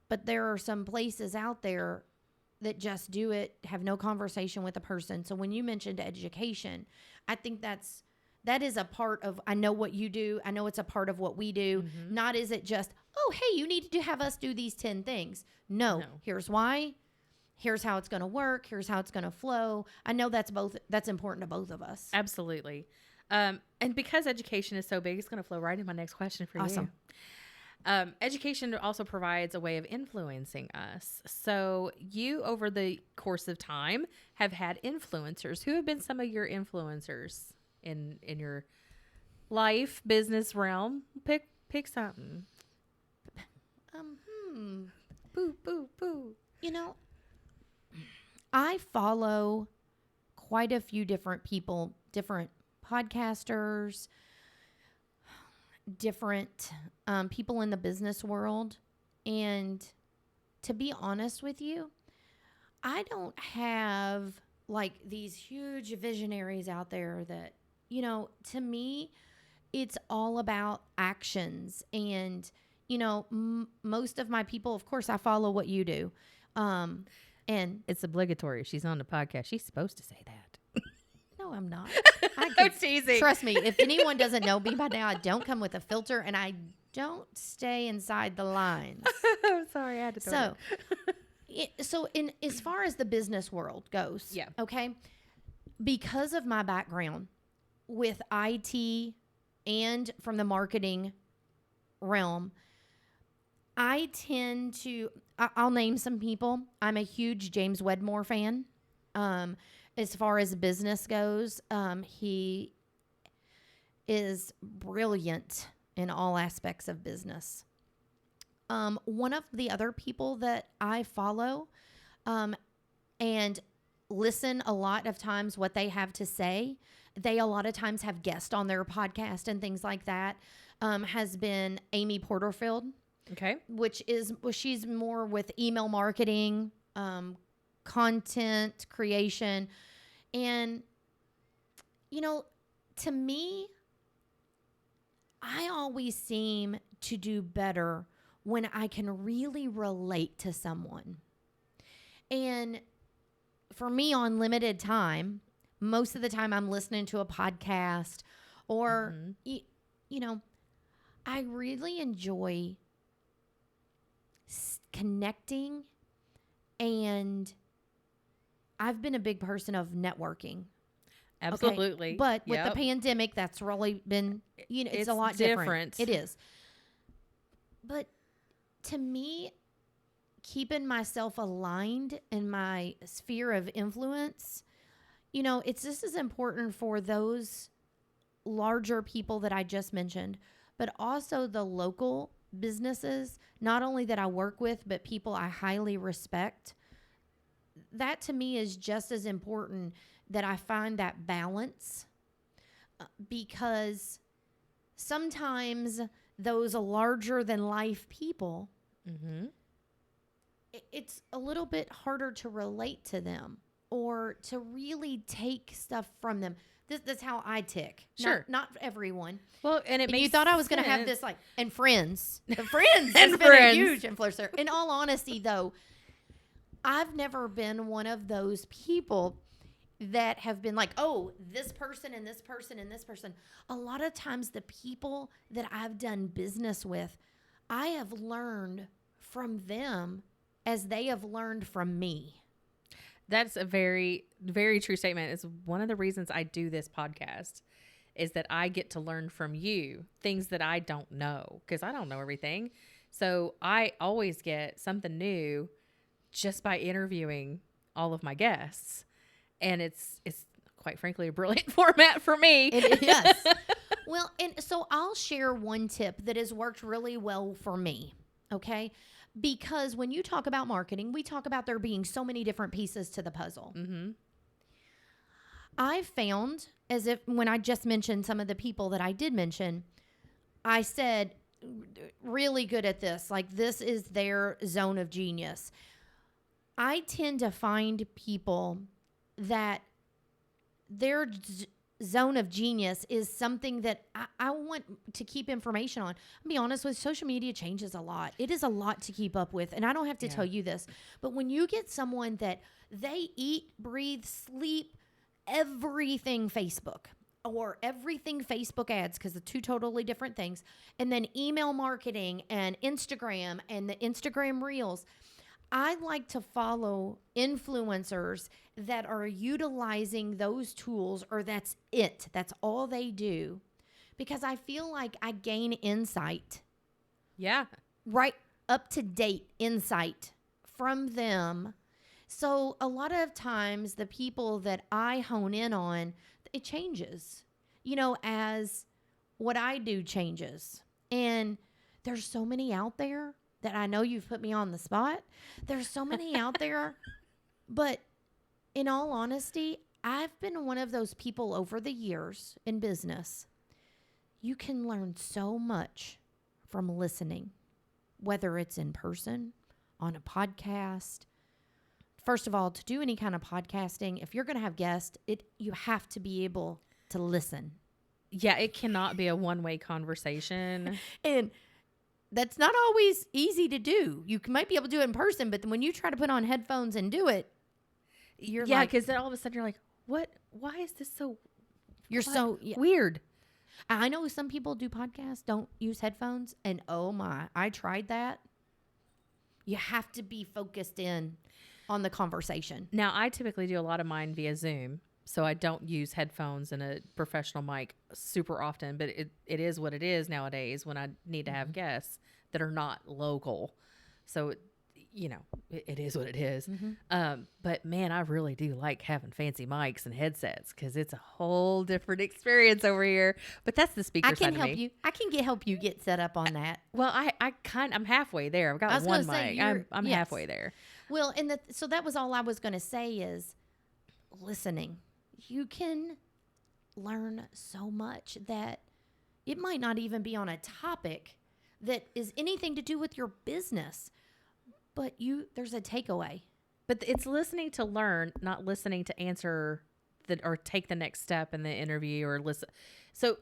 S2: but there are some places out there that just do it, have no conversation with a person. So when you mentioned education, I think that is a part of, I know what you do. I know it's a part of what we do. Not is it just, oh, hey, you need to have us do these 10 things. No. Here's why. Here's how it's going to work. Here's how it's going to flow. I know that's important to both of us.
S1: Absolutely. And because education is so big, it's going to flow right into my next question for you. Education also provides a way of influencing us. So you, over the course of time, have had influencers. Who have been some of your influencers in your life, business realm? Pick something.
S2: Boo, boo, boo. I follow quite a few different people, different podcasters, different people in the business world. And to be honest with you, I don't have like these huge visionaries out there that, to me, it's all about actions. And, most of my people, of course, I follow what you do. And
S1: It's obligatory. If she's on the podcast, she's supposed to say that.
S2: no, I'm not.
S1: I'm teasing.
S2: Trust me, if anyone doesn't know me by now, I don't come with a filter and I don't stay inside the lines.
S1: I'm sorry, I had to throw
S2: in as far as the business world goes,
S1: Yeah.
S2: okay, because of my background with IT and from the marketing realm, I tend to, I'll name some people. I'm a huge James Wedmore fan. As far as business goes, he is brilliant in all aspects of business. One of the other people that I follow and listen a lot of times what they have to say, they a lot of times have guests on their podcast and things like that, has been Amy Porterfield.
S1: Okay.
S2: She's more with email marketing, content creation. And, to me, I always seem to do better when I can really relate to someone. And for me, on limited time, most of the time I'm listening to a podcast or, I really enjoy connecting, and I've been a big person of networking.
S1: Absolutely.
S2: Okay? But with the pandemic, that's really been, it's a lot different. It is. But to me, keeping myself aligned in my sphere of influence, it's just as important for those larger people that I just mentioned, but also the local businesses, not only that I work with, but people I highly respect. That to me is just as important, that I find that balance, because sometimes those larger than life people, it's a little bit harder to relate to them or to really take stuff from them. That's how I tick.
S1: Sure.
S2: Not everyone.
S1: Well, and
S2: you thought I was going to have this and friends. Friends
S1: And
S2: has been
S1: friends.
S2: a huge influencer. In all honesty, though, I've never been one of those people that have been like, oh, this person and this person and this person. A lot of times the people that I've done business with, I have learned from them as they have learned from me.
S1: That's a very, very true statement. It's one of the reasons I do this podcast, is that I get to learn from you things that I don't know, because I don't know everything. So I always get something new just by interviewing all of my guests. And it's quite frankly a brilliant format for me.
S2: Yes. Well, and so I'll share one tip that has worked really well for me. Okay. Because when you talk about marketing, we talk about there being so many different pieces to the puzzle.
S1: Mm-hmm.
S2: I found, as if when I just mentioned some of the people that I did mention, I said, really good at this. Like, this is their zone of genius. I tend to find people that their zone of genius is something that I want to keep information on. I'll be honest with you, social media changes a lot. It is a lot to keep up with. And I don't have to tell you this, but when you get someone that they eat, breathe, sleep, everything Facebook or everything Facebook ads, because they're two totally different things, and then email marketing and Instagram and the Instagram Reels, I like to follow influencers that are utilizing those tools, or that's it. That's all they do, because I feel like I gain insight.
S1: Yeah.
S2: Right, up to date insight from them. So a lot of times the people that I hone in on, it changes, as what I do changes. And there's so many out there that I know you've put me on the spot. There's so many out there, but in all honesty, I've been one of those people over the years in business. You can learn so much from listening, whether it's in person, on a podcast. First of all, to do any kind of podcasting, if you're going to have guests, you have to be able to listen.
S1: Yeah, it cannot be a one-way conversation.
S2: And that's not always easy to do. You might be able to do it in person, but when you try to put on headphones and do it, you're
S1: Yeah,
S2: like,
S1: because then all of a sudden you're like, what? Why is this so
S2: you're
S1: what?
S2: so yeah.
S1: Weird?
S2: I know some people do podcasts, don't use headphones, and oh my, I tried that. You have to be focused in on the conversation.
S1: Now, I typically do a lot of mine via Zoom, so I don't use headphones and a professional mic super often, but it is what it is nowadays when I need to have guests that are not local. So, it is what it is. But man, I really do like having fancy mics and headsets because it's a whole different experience over here. But that's the speaker side of me.
S2: I can help you get set up on that.
S1: Well, I'm halfway there. I've got one mic. I'm
S2: yes.
S1: halfway there.
S2: Well, so that was all I was going to say is listening. You can learn so much that it might not even be on a topic that is anything to do with your business, but there's a takeaway.
S1: But it's listening to learn, not listening to answer or take the next step in the interview or listen. So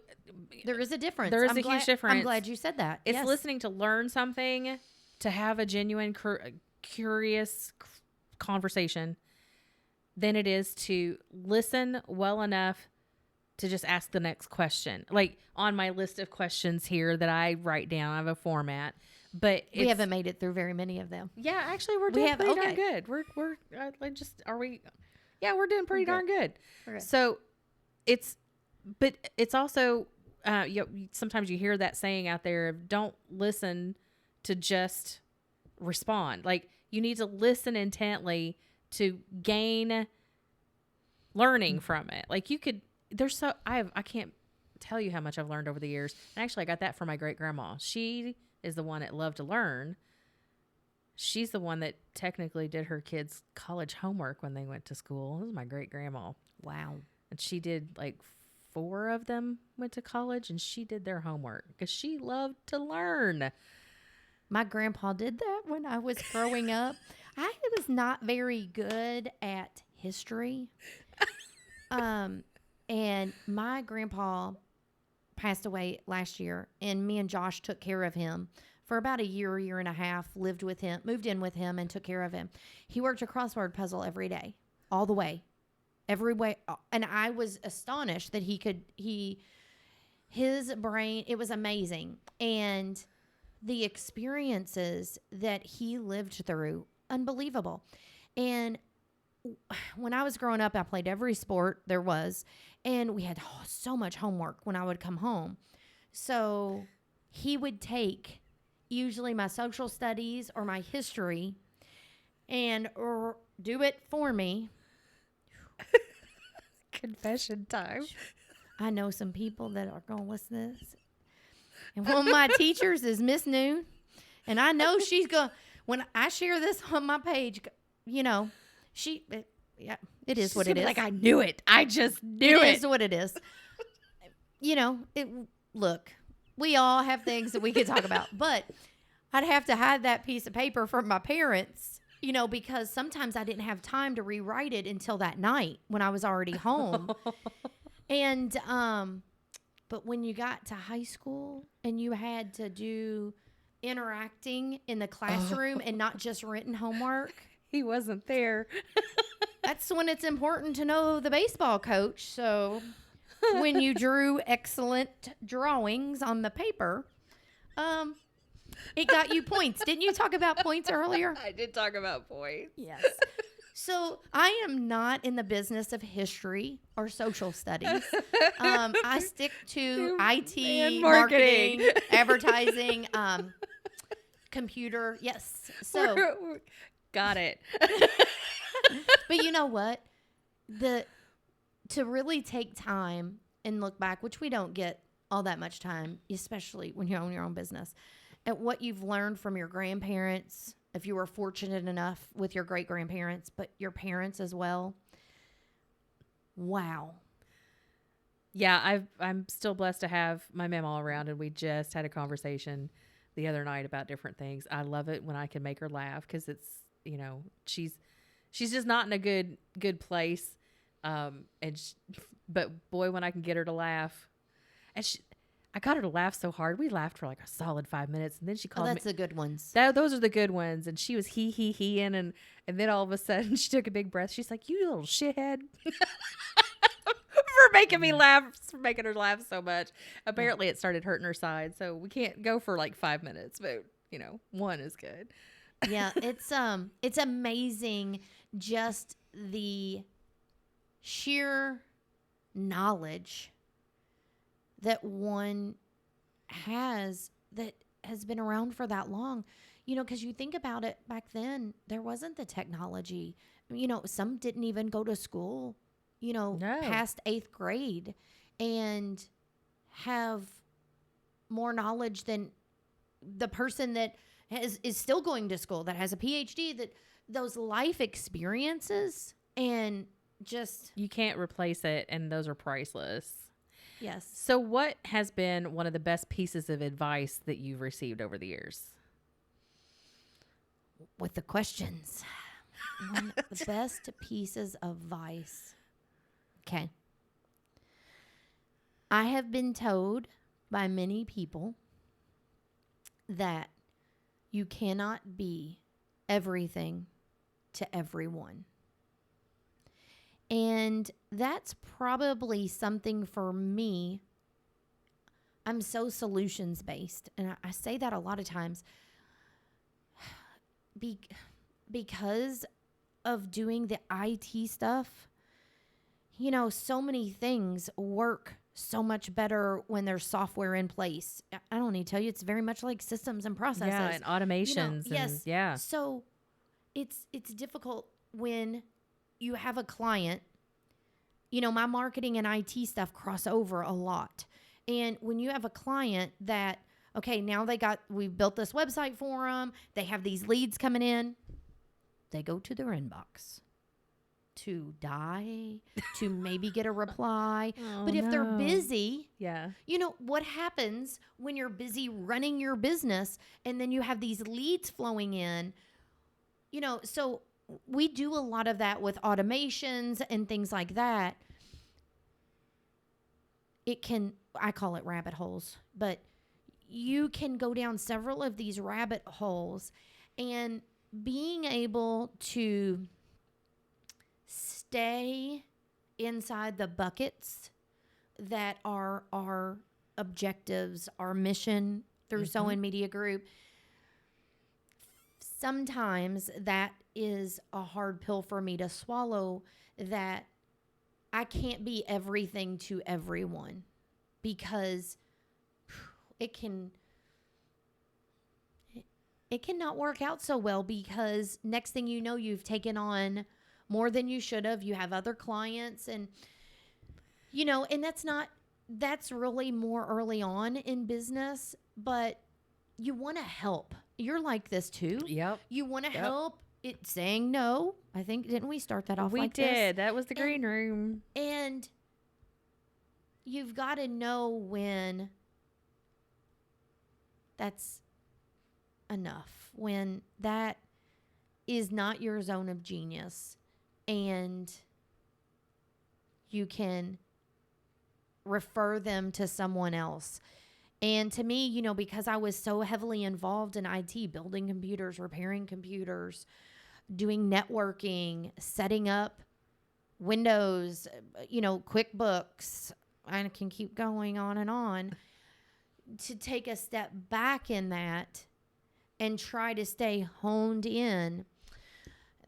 S2: there is a difference.
S1: There is a huge difference.
S2: I'm glad you said that.
S1: It's listening to learn something, to have a genuine, curious conversation, than it is to listen well enough to just ask the next question. Like on my list of questions here that I write down, I have a format. But
S2: we haven't made it through very many of them.
S1: Yeah, actually, we're doing pretty darn good. We're doing pretty darn good. So it's also, sometimes you hear that saying out there of don't listen to just respond. Like you need to listen intently to gain learning from it. Like I can't tell you how much I've learned over the years. And actually I got that from my great grandma. She is the one that loved to learn. She's the one that technically did her kids' college homework when they went to school. This is my great grandma.
S2: Wow.
S1: And she did 4 of them went to college and she did their homework because she loved to learn.
S2: My grandpa did that when I was growing up. I was not very good at history. And my grandpa passed away last year, and me and Josh took care of him for about a year and a half, moved in with him and took care of him. He worked a crossword puzzle every day, all the way, every way. And I was astonished that his brain, it was amazing. And the experiences that he lived through, unbelievable. And when I was growing up, I played every sport there was, and we had so much homework when I would come home. So he would take usually my social studies or my history and do it for me.
S1: Confession time.
S2: I know some people that are going to listen to this. And one of my teachers is Miss Noon. And I know she's going to, when I share this on my page, it is what it is.
S1: Like, I knew it. I just knew it.
S2: It is what it is. Look, we all have things that we could talk about, but I'd have to hide that piece of paper from my parents, because sometimes I didn't have time to rewrite it until that night when I was already home. And, but when you got to high school and you had to do interacting in the classroom and not just written homework.
S1: He wasn't there.
S2: That's when it's important to know the baseball coach. So when you drew excellent drawings on the paper, it got you points. Didn't you talk about points earlier?
S1: I did talk about points.
S2: Yes. So I am not in the business of history or social studies. I stick to IT, marketing, advertising, computer. Yes. So
S1: got it.
S2: But you know what? To really take time and look back, which we don't get all that much time, especially when you own your own business, at what you've learned from your grandparents, if you were fortunate enough with your great-grandparents, but your parents as well. Wow.
S1: Yeah, I'm still blessed to have my mom around, and we just had a conversation the other night about different things. I love it when I can make her laugh because it's, she's just not in a good place. But boy, when I can get her to laugh. And I got her to laugh so hard. We laughed for like a solid 5 minutes. And then she
S2: Oh,
S1: called
S2: that's
S1: me.
S2: the good ones.
S1: Those are the good ones. And she was he-ing. And then all of a sudden she took a big breath. She's like, you little shithead. For making me laugh, for making her laugh so much. Apparently it started hurting her side. So we can't go for like 5 minutes, but one is good.
S2: Yeah, it's amazing just the sheer knowledge that one has that has been around for that long. Because you think about it, back then there wasn't the technology. Some didn't even go to school,
S1: No.
S2: past 8th grade and have more knowledge than the person that is still going to school, that has a PhD, that those life experiences and just.
S1: You can't replace it, and those are priceless.
S2: Yes.
S1: So what has been one of the best pieces of advice that you've received over the years?
S2: With the questions. One of the best pieces of advice. Okay. I have been told by many people that you cannot be everything to everyone. And that's probably something for me. I'm so solutions based. And I say that a lot of times because of doing the IT stuff. So many things work so much better when there's software in place. I don't need to tell you, it's very much like systems and processes.
S1: Yeah, and automations.
S2: Yes.
S1: Yeah.
S2: So it's difficult when you have a client. My marketing and IT stuff cross over a lot. And when you have a client that, okay, now we built this website for them. They have these leads coming in. They go to their inbox to die, to maybe get a reply. But if they're busy,
S1: yeah,
S2: what happens when you're busy running your business and then you have these leads flowing in, so we do a lot of that with automations and things like that. I call it rabbit holes, but you can go down several of these rabbit holes, and being able to stay inside the buckets that are our objectives, our mission through SoIn Media Group. Sometimes that is a hard pill for me to swallow, that I can't be everything to everyone, because it cannot work out so well, because next thing you know, you've taken on more than you should have. You have other clients and that's really more early on in business, but you want to help. You're like this too.
S1: Yep.
S2: You want to help. It saying no. I think, didn't we start that off like this?
S1: We did. That was the green room.
S2: And you've got to know when that's enough, when that is not your zone of genius, and you can refer them to someone else. And to me, because I was so heavily involved in IT, building computers, repairing computers, doing networking, setting up Windows, QuickBooks, I can keep going on and on, to take a step back in that and try to stay honed in.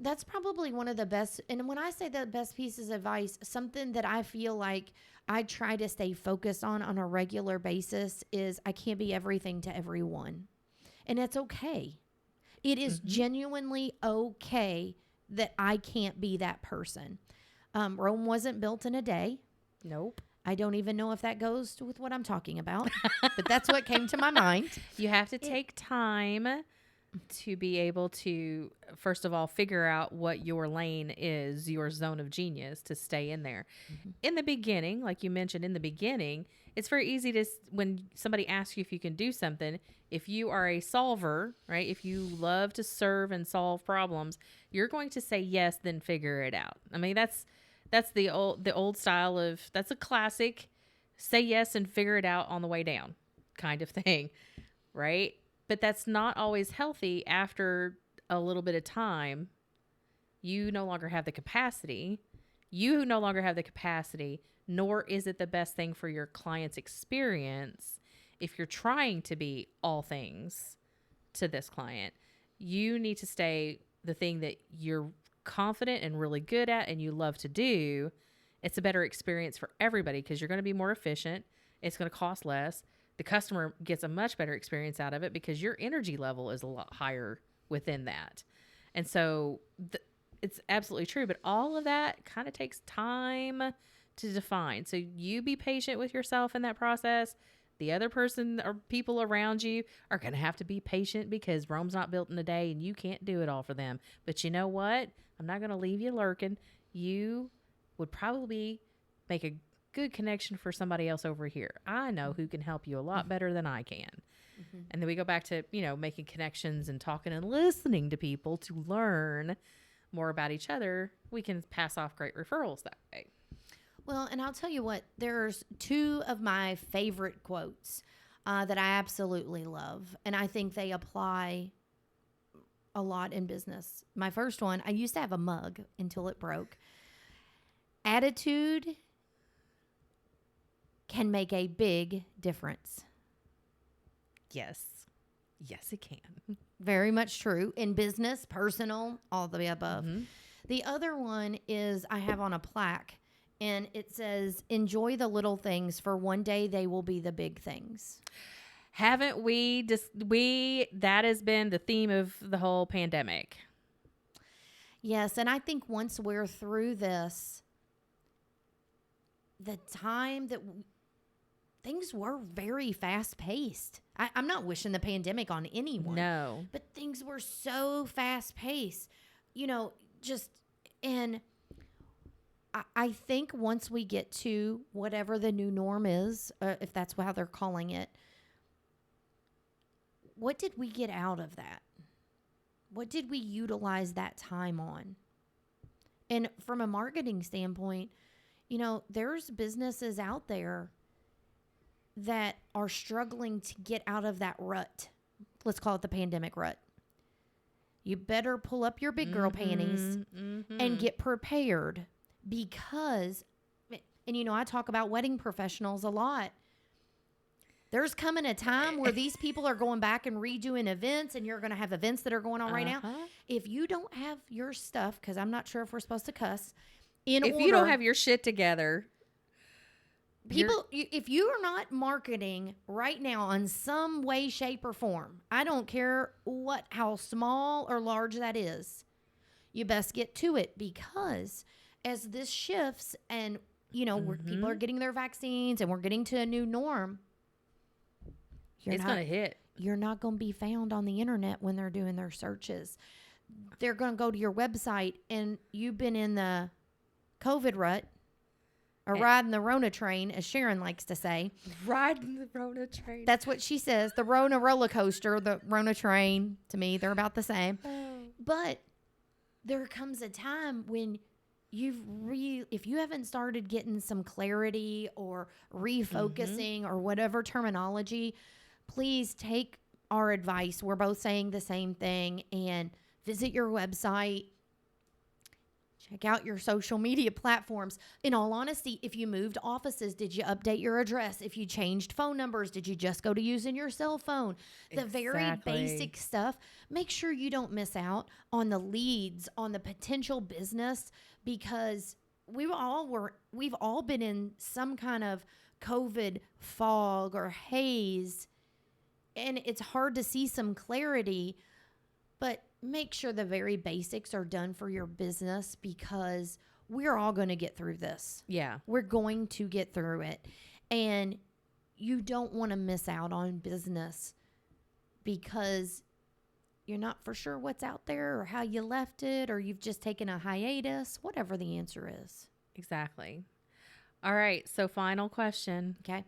S2: That's probably one of the best. And when I say the best pieces of advice, something that I feel like I try to stay focused on a regular basis is I can't be everything to everyone. And it's okay. It is genuinely okay that I can't be that person. Rome wasn't built in a day.
S1: Nope.
S2: I don't even know if that goes with what I'm talking about, but that's what came to my mind.
S1: You have to take time to be able to, first of all, figure out what your lane is, your zone of genius, to stay in there. In the beginning, like you mentioned, in the beginning, it's very easy to, when somebody asks you if you can do something, if you are a solver, right? If you love to serve and solve problems, you're going to say yes, then figure it out. I mean, that's the old style of, that's a classic say yes and figure it out on the way down kind of thing, right? But that's not always healthy. After a little bit of time, you no longer have the capacity. You no longer have the capacity, nor is it the best thing for your client's experience if you're trying to be all things to this client. You need to stay the thing that you're confident and really good at and you love to do. It's a better experience for everybody because you're going to be more efficient. It's going to cost less. The customer gets a much better experience out of it because your energy level is a lot higher within that. And so it's absolutely true. But all of that kind of takes time to define. So you be patient with yourself in that process. The other person or people around you are going to have to be patient because Rome's not built in a day and you can't do it all for them. But you know what? I'm not going to leave you lurking. You would probably make a good connection for somebody else over here. I know who can help you a lot better than I can. Mm-hmm. And then we go back to, making connections and talking and listening to people to learn more about each other. We can pass off great referrals that way.
S2: Well, and I'll tell you what, there's two of my favorite quotes that I absolutely love. And I think they apply a lot in business. My first one, I used to have a mug until it broke. Attitude can make a big difference.
S1: Yes. Yes, it can.
S2: Very much true. In business, personal, all the above. Mm-hmm. The other one is I have on a plaque, and it says, enjoy the little things, for one day they will be the big things.
S1: Haven't we that has been the theme of the whole pandemic.
S2: Yes, and I think once we're through this, the time that things were very fast paced. I'm not wishing the pandemic on anyone.
S1: No.
S2: But things were so fast paced, and I think once we get to whatever the new norm is, if that's how they're calling it, what did we get out of that? What did we utilize that time on? And from a marketing standpoint, there's businesses out there that are struggling to get out of that rut. Let's call it the pandemic rut. You better pull up your big girl panties and get prepared because, and I talk about wedding professionals a lot. There's coming a time where these people are going back and redoing events, and you're going to have events that are going on right now. If you don't have your stuff, because I'm not sure if we're supposed to cuss, if you
S1: don't have your shit together,
S2: people, if you are not marketing right now in some way, shape, or form, I don't care how small or large that is, you best get to it, because as this shifts and, people are getting their vaccines and we're getting to a new norm,
S1: it's going to hit.
S2: You're not going to be found on the internet when they're doing their searches. They're going to go to your website, and you've been in the COVID rut, or riding the Rona train, as Sharon likes to say.
S1: Riding the Rona train.
S2: That's what she says. The Rona roller coaster, the Rona train, to me, they're about the same. But there comes a time when if you haven't started getting some clarity or refocusing or whatever terminology, please take our advice. We're both saying the same thing, and visit your website. Check out your social media platforms. In all honesty, if you moved offices, did you update your address? If you changed phone numbers, did you just go to using your cell phone? The very basic stuff. Make sure you don't miss out on the leads, on the potential business, because we've all been in some kind of COVID fog or haze, and it's hard to see some clarity, but make sure the very basics are done for your business, because we're all going to get through this.
S1: Yeah.
S2: We're going to get through it. And you don't want to miss out on business because you're not for sure what's out there or how you left it, or you've just taken a hiatus, whatever the answer is.
S1: Exactly. All right. So final question.
S2: Okay.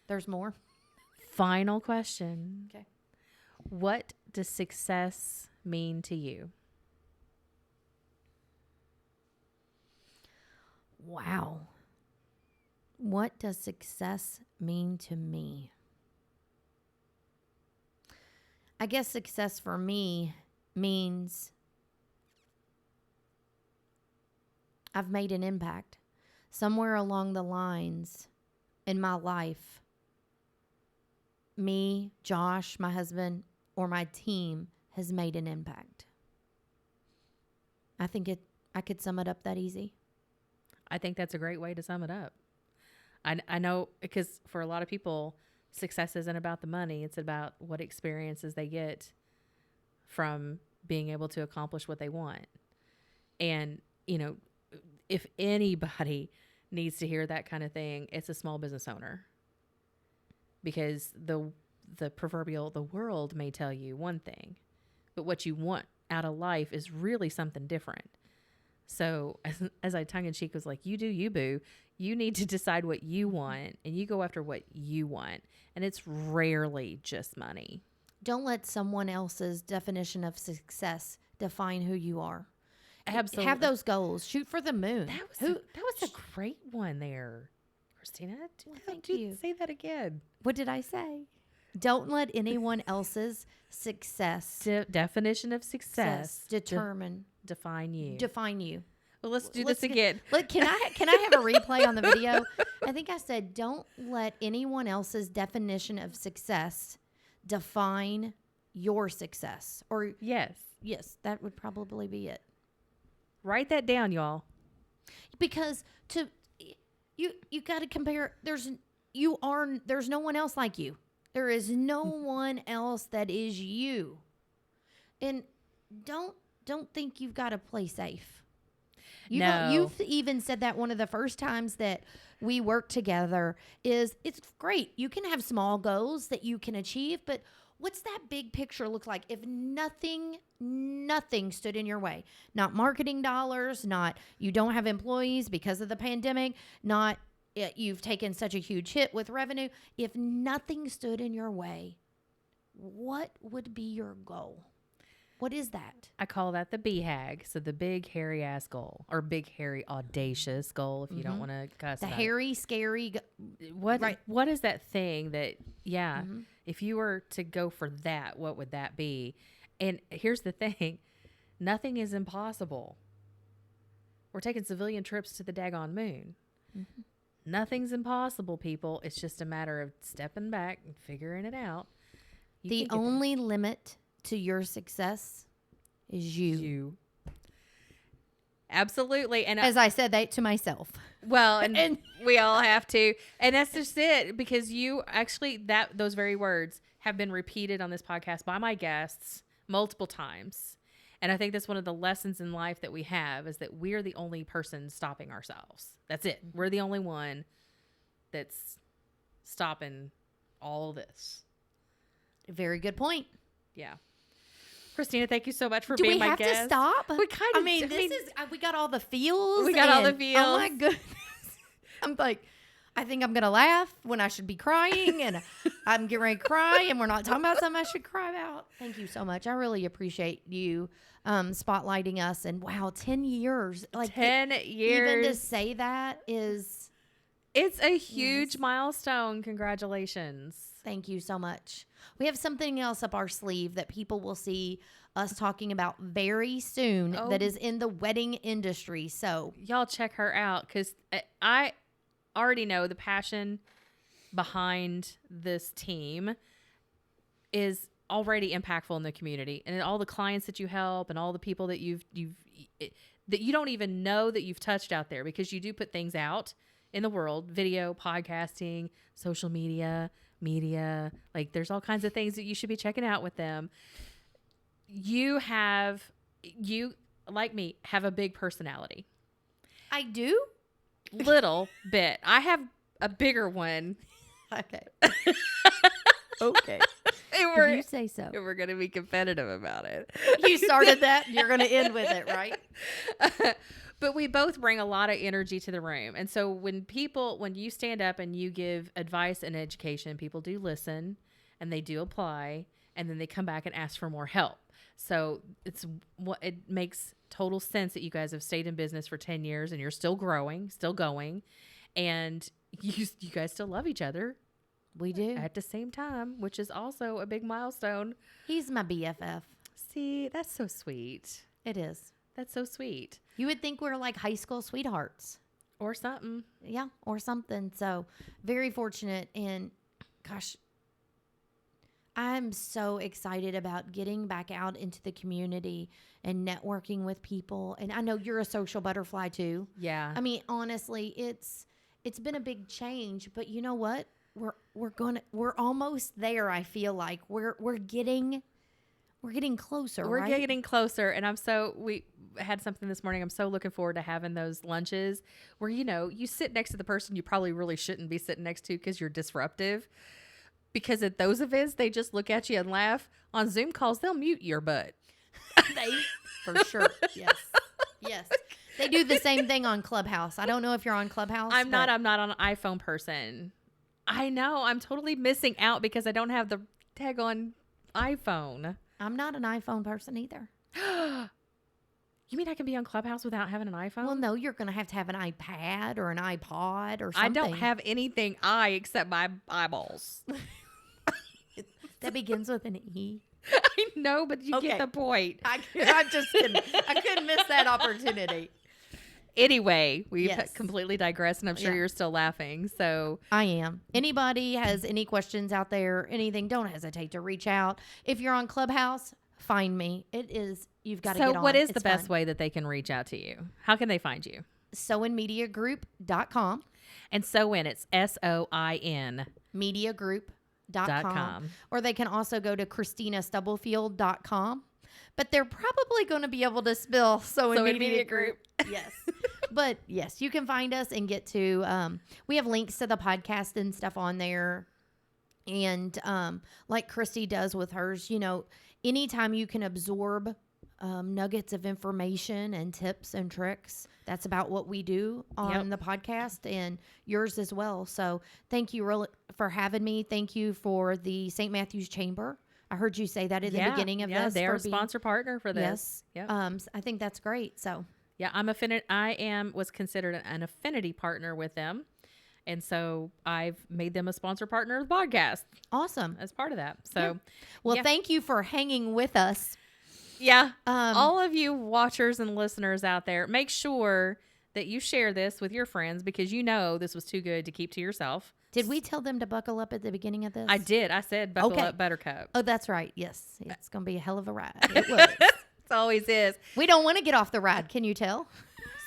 S2: There's more.
S1: Final question.
S2: Okay.
S1: What does success mean to you?
S2: Wow. What does success mean to me? I guess success for me means I've made an impact. Somewhere along the lines in my life, me, Josh, my husband, or my team has made an impact. I could sum it up that easy.
S1: I think that's a great way to sum it up. I know, because for a lot of people, success isn't about the money. It's about what experiences they get from being able to accomplish what they want. And, if anybody needs to hear that kind of thing, it's a small business owner. Because the world may tell you one thing, but what you want out of life is really something different. So as I tongue in cheek was like, you do you, boo. You need to decide what you want, and you go after what you want. And it's rarely just money.
S2: Don't let someone else's definition of success define who you are.
S1: Absolutely.
S2: Have those goals. Shoot for the moon.
S1: That was a great one there, Kristina.
S2: Thank you.
S1: Say that again.
S2: What did I say? Don't let anyone else's success
S1: definition of success define you.
S2: Define you.
S1: Well, let's do this again.
S2: Can I have a replay on the video? I think I said, don't let anyone else's definition of success define your success. Or
S1: yes,
S2: that would probably be it.
S1: Write that down, y'all.
S2: Because you got to compare. There's no one else like you. There is no one else that is you. And don't think you've got to play safe. You've even said that one of the first times that we worked together it's great. You can have small goals that you can achieve, but what's that big picture look like if nothing stood in your way? Not marketing dollars, not you don't have employees because of the pandemic, not you've taken such a huge hit with revenue. If nothing stood in your way, what would be your goal? What is that?
S1: I call that the BHAG. So the big, hairy ass goal, or big, hairy, audacious goal, if you don't want to cuss.
S2: The hairy, scary.
S1: What is that thing that, if you were to go for that, what would that be? And here's the thing. Nothing is impossible. We're taking civilian trips to the daggone moon. Mm-hmm. Nothing's impossible, people. It's just a matter of stepping back and figuring it out.
S2: The only limit to your success is you.
S1: Absolutely. And
S2: as I said that to myself.
S1: Well, and we all have to. And that's just it, because you actually, those very words have been repeated on this podcast by my guests multiple times. And I think that's one of the lessons in life that we have, is that we're the only person stopping ourselves. That's it. We're the only one that's stopping all this.
S2: Very good point.
S1: Yeah. Kristina, thank you so much for being my guest.
S2: Do we have to stop?
S1: We kind of.
S2: We got all the feels.
S1: We got all the feels.
S2: Oh my goodness! I'm like, I think I'm gonna laugh when I should be crying, and I'm getting ready to cry, and we're not talking about something I should cry about. Thank you so much. I really appreciate you spotlighting us. And wow, 10 years!
S1: 10 years.
S2: Even to say that is.
S1: It's a huge milestone. Congratulations.
S2: Thank you so much. We have something else up our sleeve that people will see us talking about very soon that is in the wedding industry. So
S1: y'all check her out, because I already know the passion behind this team is already impactful in the community, and all the clients that you help and all the people that that you don't even know that you've touched out there, because you do put things out in the world, video, podcasting, social media, like there's all kinds of things that you should be checking out with them. You, like me, have a big personality.
S2: I do?
S1: Little bit. I have a bigger one.
S2: Okay. Okay.
S1: If
S2: you say so.
S1: We're going to be competitive about it.
S2: You started that. You're going to end with it, right?
S1: But we both bring a lot of energy to the room. And so when you stand up and you give advice and education, people do listen and they do apply, and then they come back and ask for more help. So it makes total sense that you guys have stayed in business for 10 years and you're still growing, still going. And you guys still love each other
S2: We do.
S1: at the same time, which is also a big milestone.
S2: He's my BFF.
S1: See, that's so sweet.
S2: It is.
S1: That's so sweet.
S2: You would think we're like high school sweethearts.
S1: Or something.
S2: Yeah, or something. So very fortunate. And gosh, I'm so excited about getting back out into the community and networking with people. And I know you're a social butterfly too.
S1: Yeah.
S2: I mean, honestly, it's been a big change, but you know what? We're almost there. I feel like we're getting closer.
S1: We're
S2: right?
S1: getting closer. And we had something this morning. I'm so looking forward to having those lunches where, you sit next to the person you probably really shouldn't be sitting next to because you're disruptive. Because at those events, they just look at you and laugh. On Zoom calls, they'll mute your butt.
S2: For sure. Yes. They do the same thing on Clubhouse. I don't know if you're on Clubhouse.
S1: I'm not an iPhone person. I know. I'm totally missing out because I don't have the tag on iPhone.
S2: I'm not an iPhone person either.
S1: You mean I can be on Clubhouse without having an iPhone?
S2: Well, no, you're going to have an iPad or an iPod or something.
S1: I don't have anything except my eyeballs.
S2: That begins with an E.
S1: I know, but you get the point.
S2: I just couldn't. I couldn't miss that opportunity.
S1: Anyway, we've
S2: Yes.
S1: completely digressed, and I'm sure you're still laughing. So
S2: I am. Anybody has any questions out there, anything, don't hesitate to reach out. If you're on Clubhouse, find me. You've got to get on.
S1: So what is the
S2: It's
S1: best
S2: fun.
S1: way that they can reach out to you? How can they find you?
S2: SoInMediaGroup.com.
S1: And SoIn, it's SoIN.
S2: MediaGroup.com. Or they can also go to KristinaStubblefield.com. But they're probably going to be able to spell SoIn Media Group. Yes. But yes, you can find us and get to, we have links to the podcast and stuff on there. And like Christy does with hers, anytime you can absorb nuggets of information and tips and tricks, that's about what we do on the podcast, and yours as well. So thank you for having me. Thank you for the St. Matthew's Chamber. I heard you say that at the beginning of this.
S1: They're a sponsor partner for this.
S2: Yes. I think that's great. So
S1: yeah, was considered an affinity partner with them. And so I've made them a sponsor partner of the podcast.
S2: Awesome.
S1: As part of that. So,
S2: well, thank you for hanging with us.
S1: Yeah. All of you watchers and listeners out there, make sure that you share this with your friends because this was too good to keep to yourself.
S2: Did we tell them to buckle up at the beginning of this?
S1: I did. I said buckle up, Buttercup.
S2: Oh, that's right. Yes. It's going to be a hell of a ride. It was.
S1: It always is.
S2: We don't want to get off the ride. Can you tell?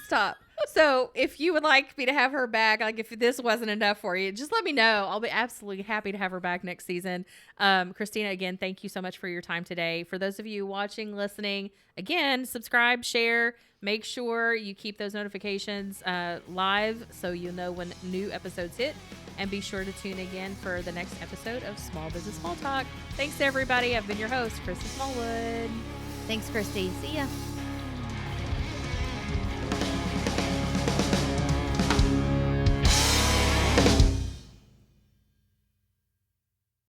S1: Stop. So if you would like me to have her back, like if this wasn't enough for you, just let me know. I'll be absolutely happy to have her back next season. Kristina, again, thank you so much for your time today. For those of you watching, listening, again, subscribe, share, make sure you keep those notifications live so you'll know when new episodes hit. And be sure to tune again for the next episode of Small Business Small Talk. Thanks, everybody. I've been your host, Kristy Smallwood.
S2: Thanks, Christy. See ya.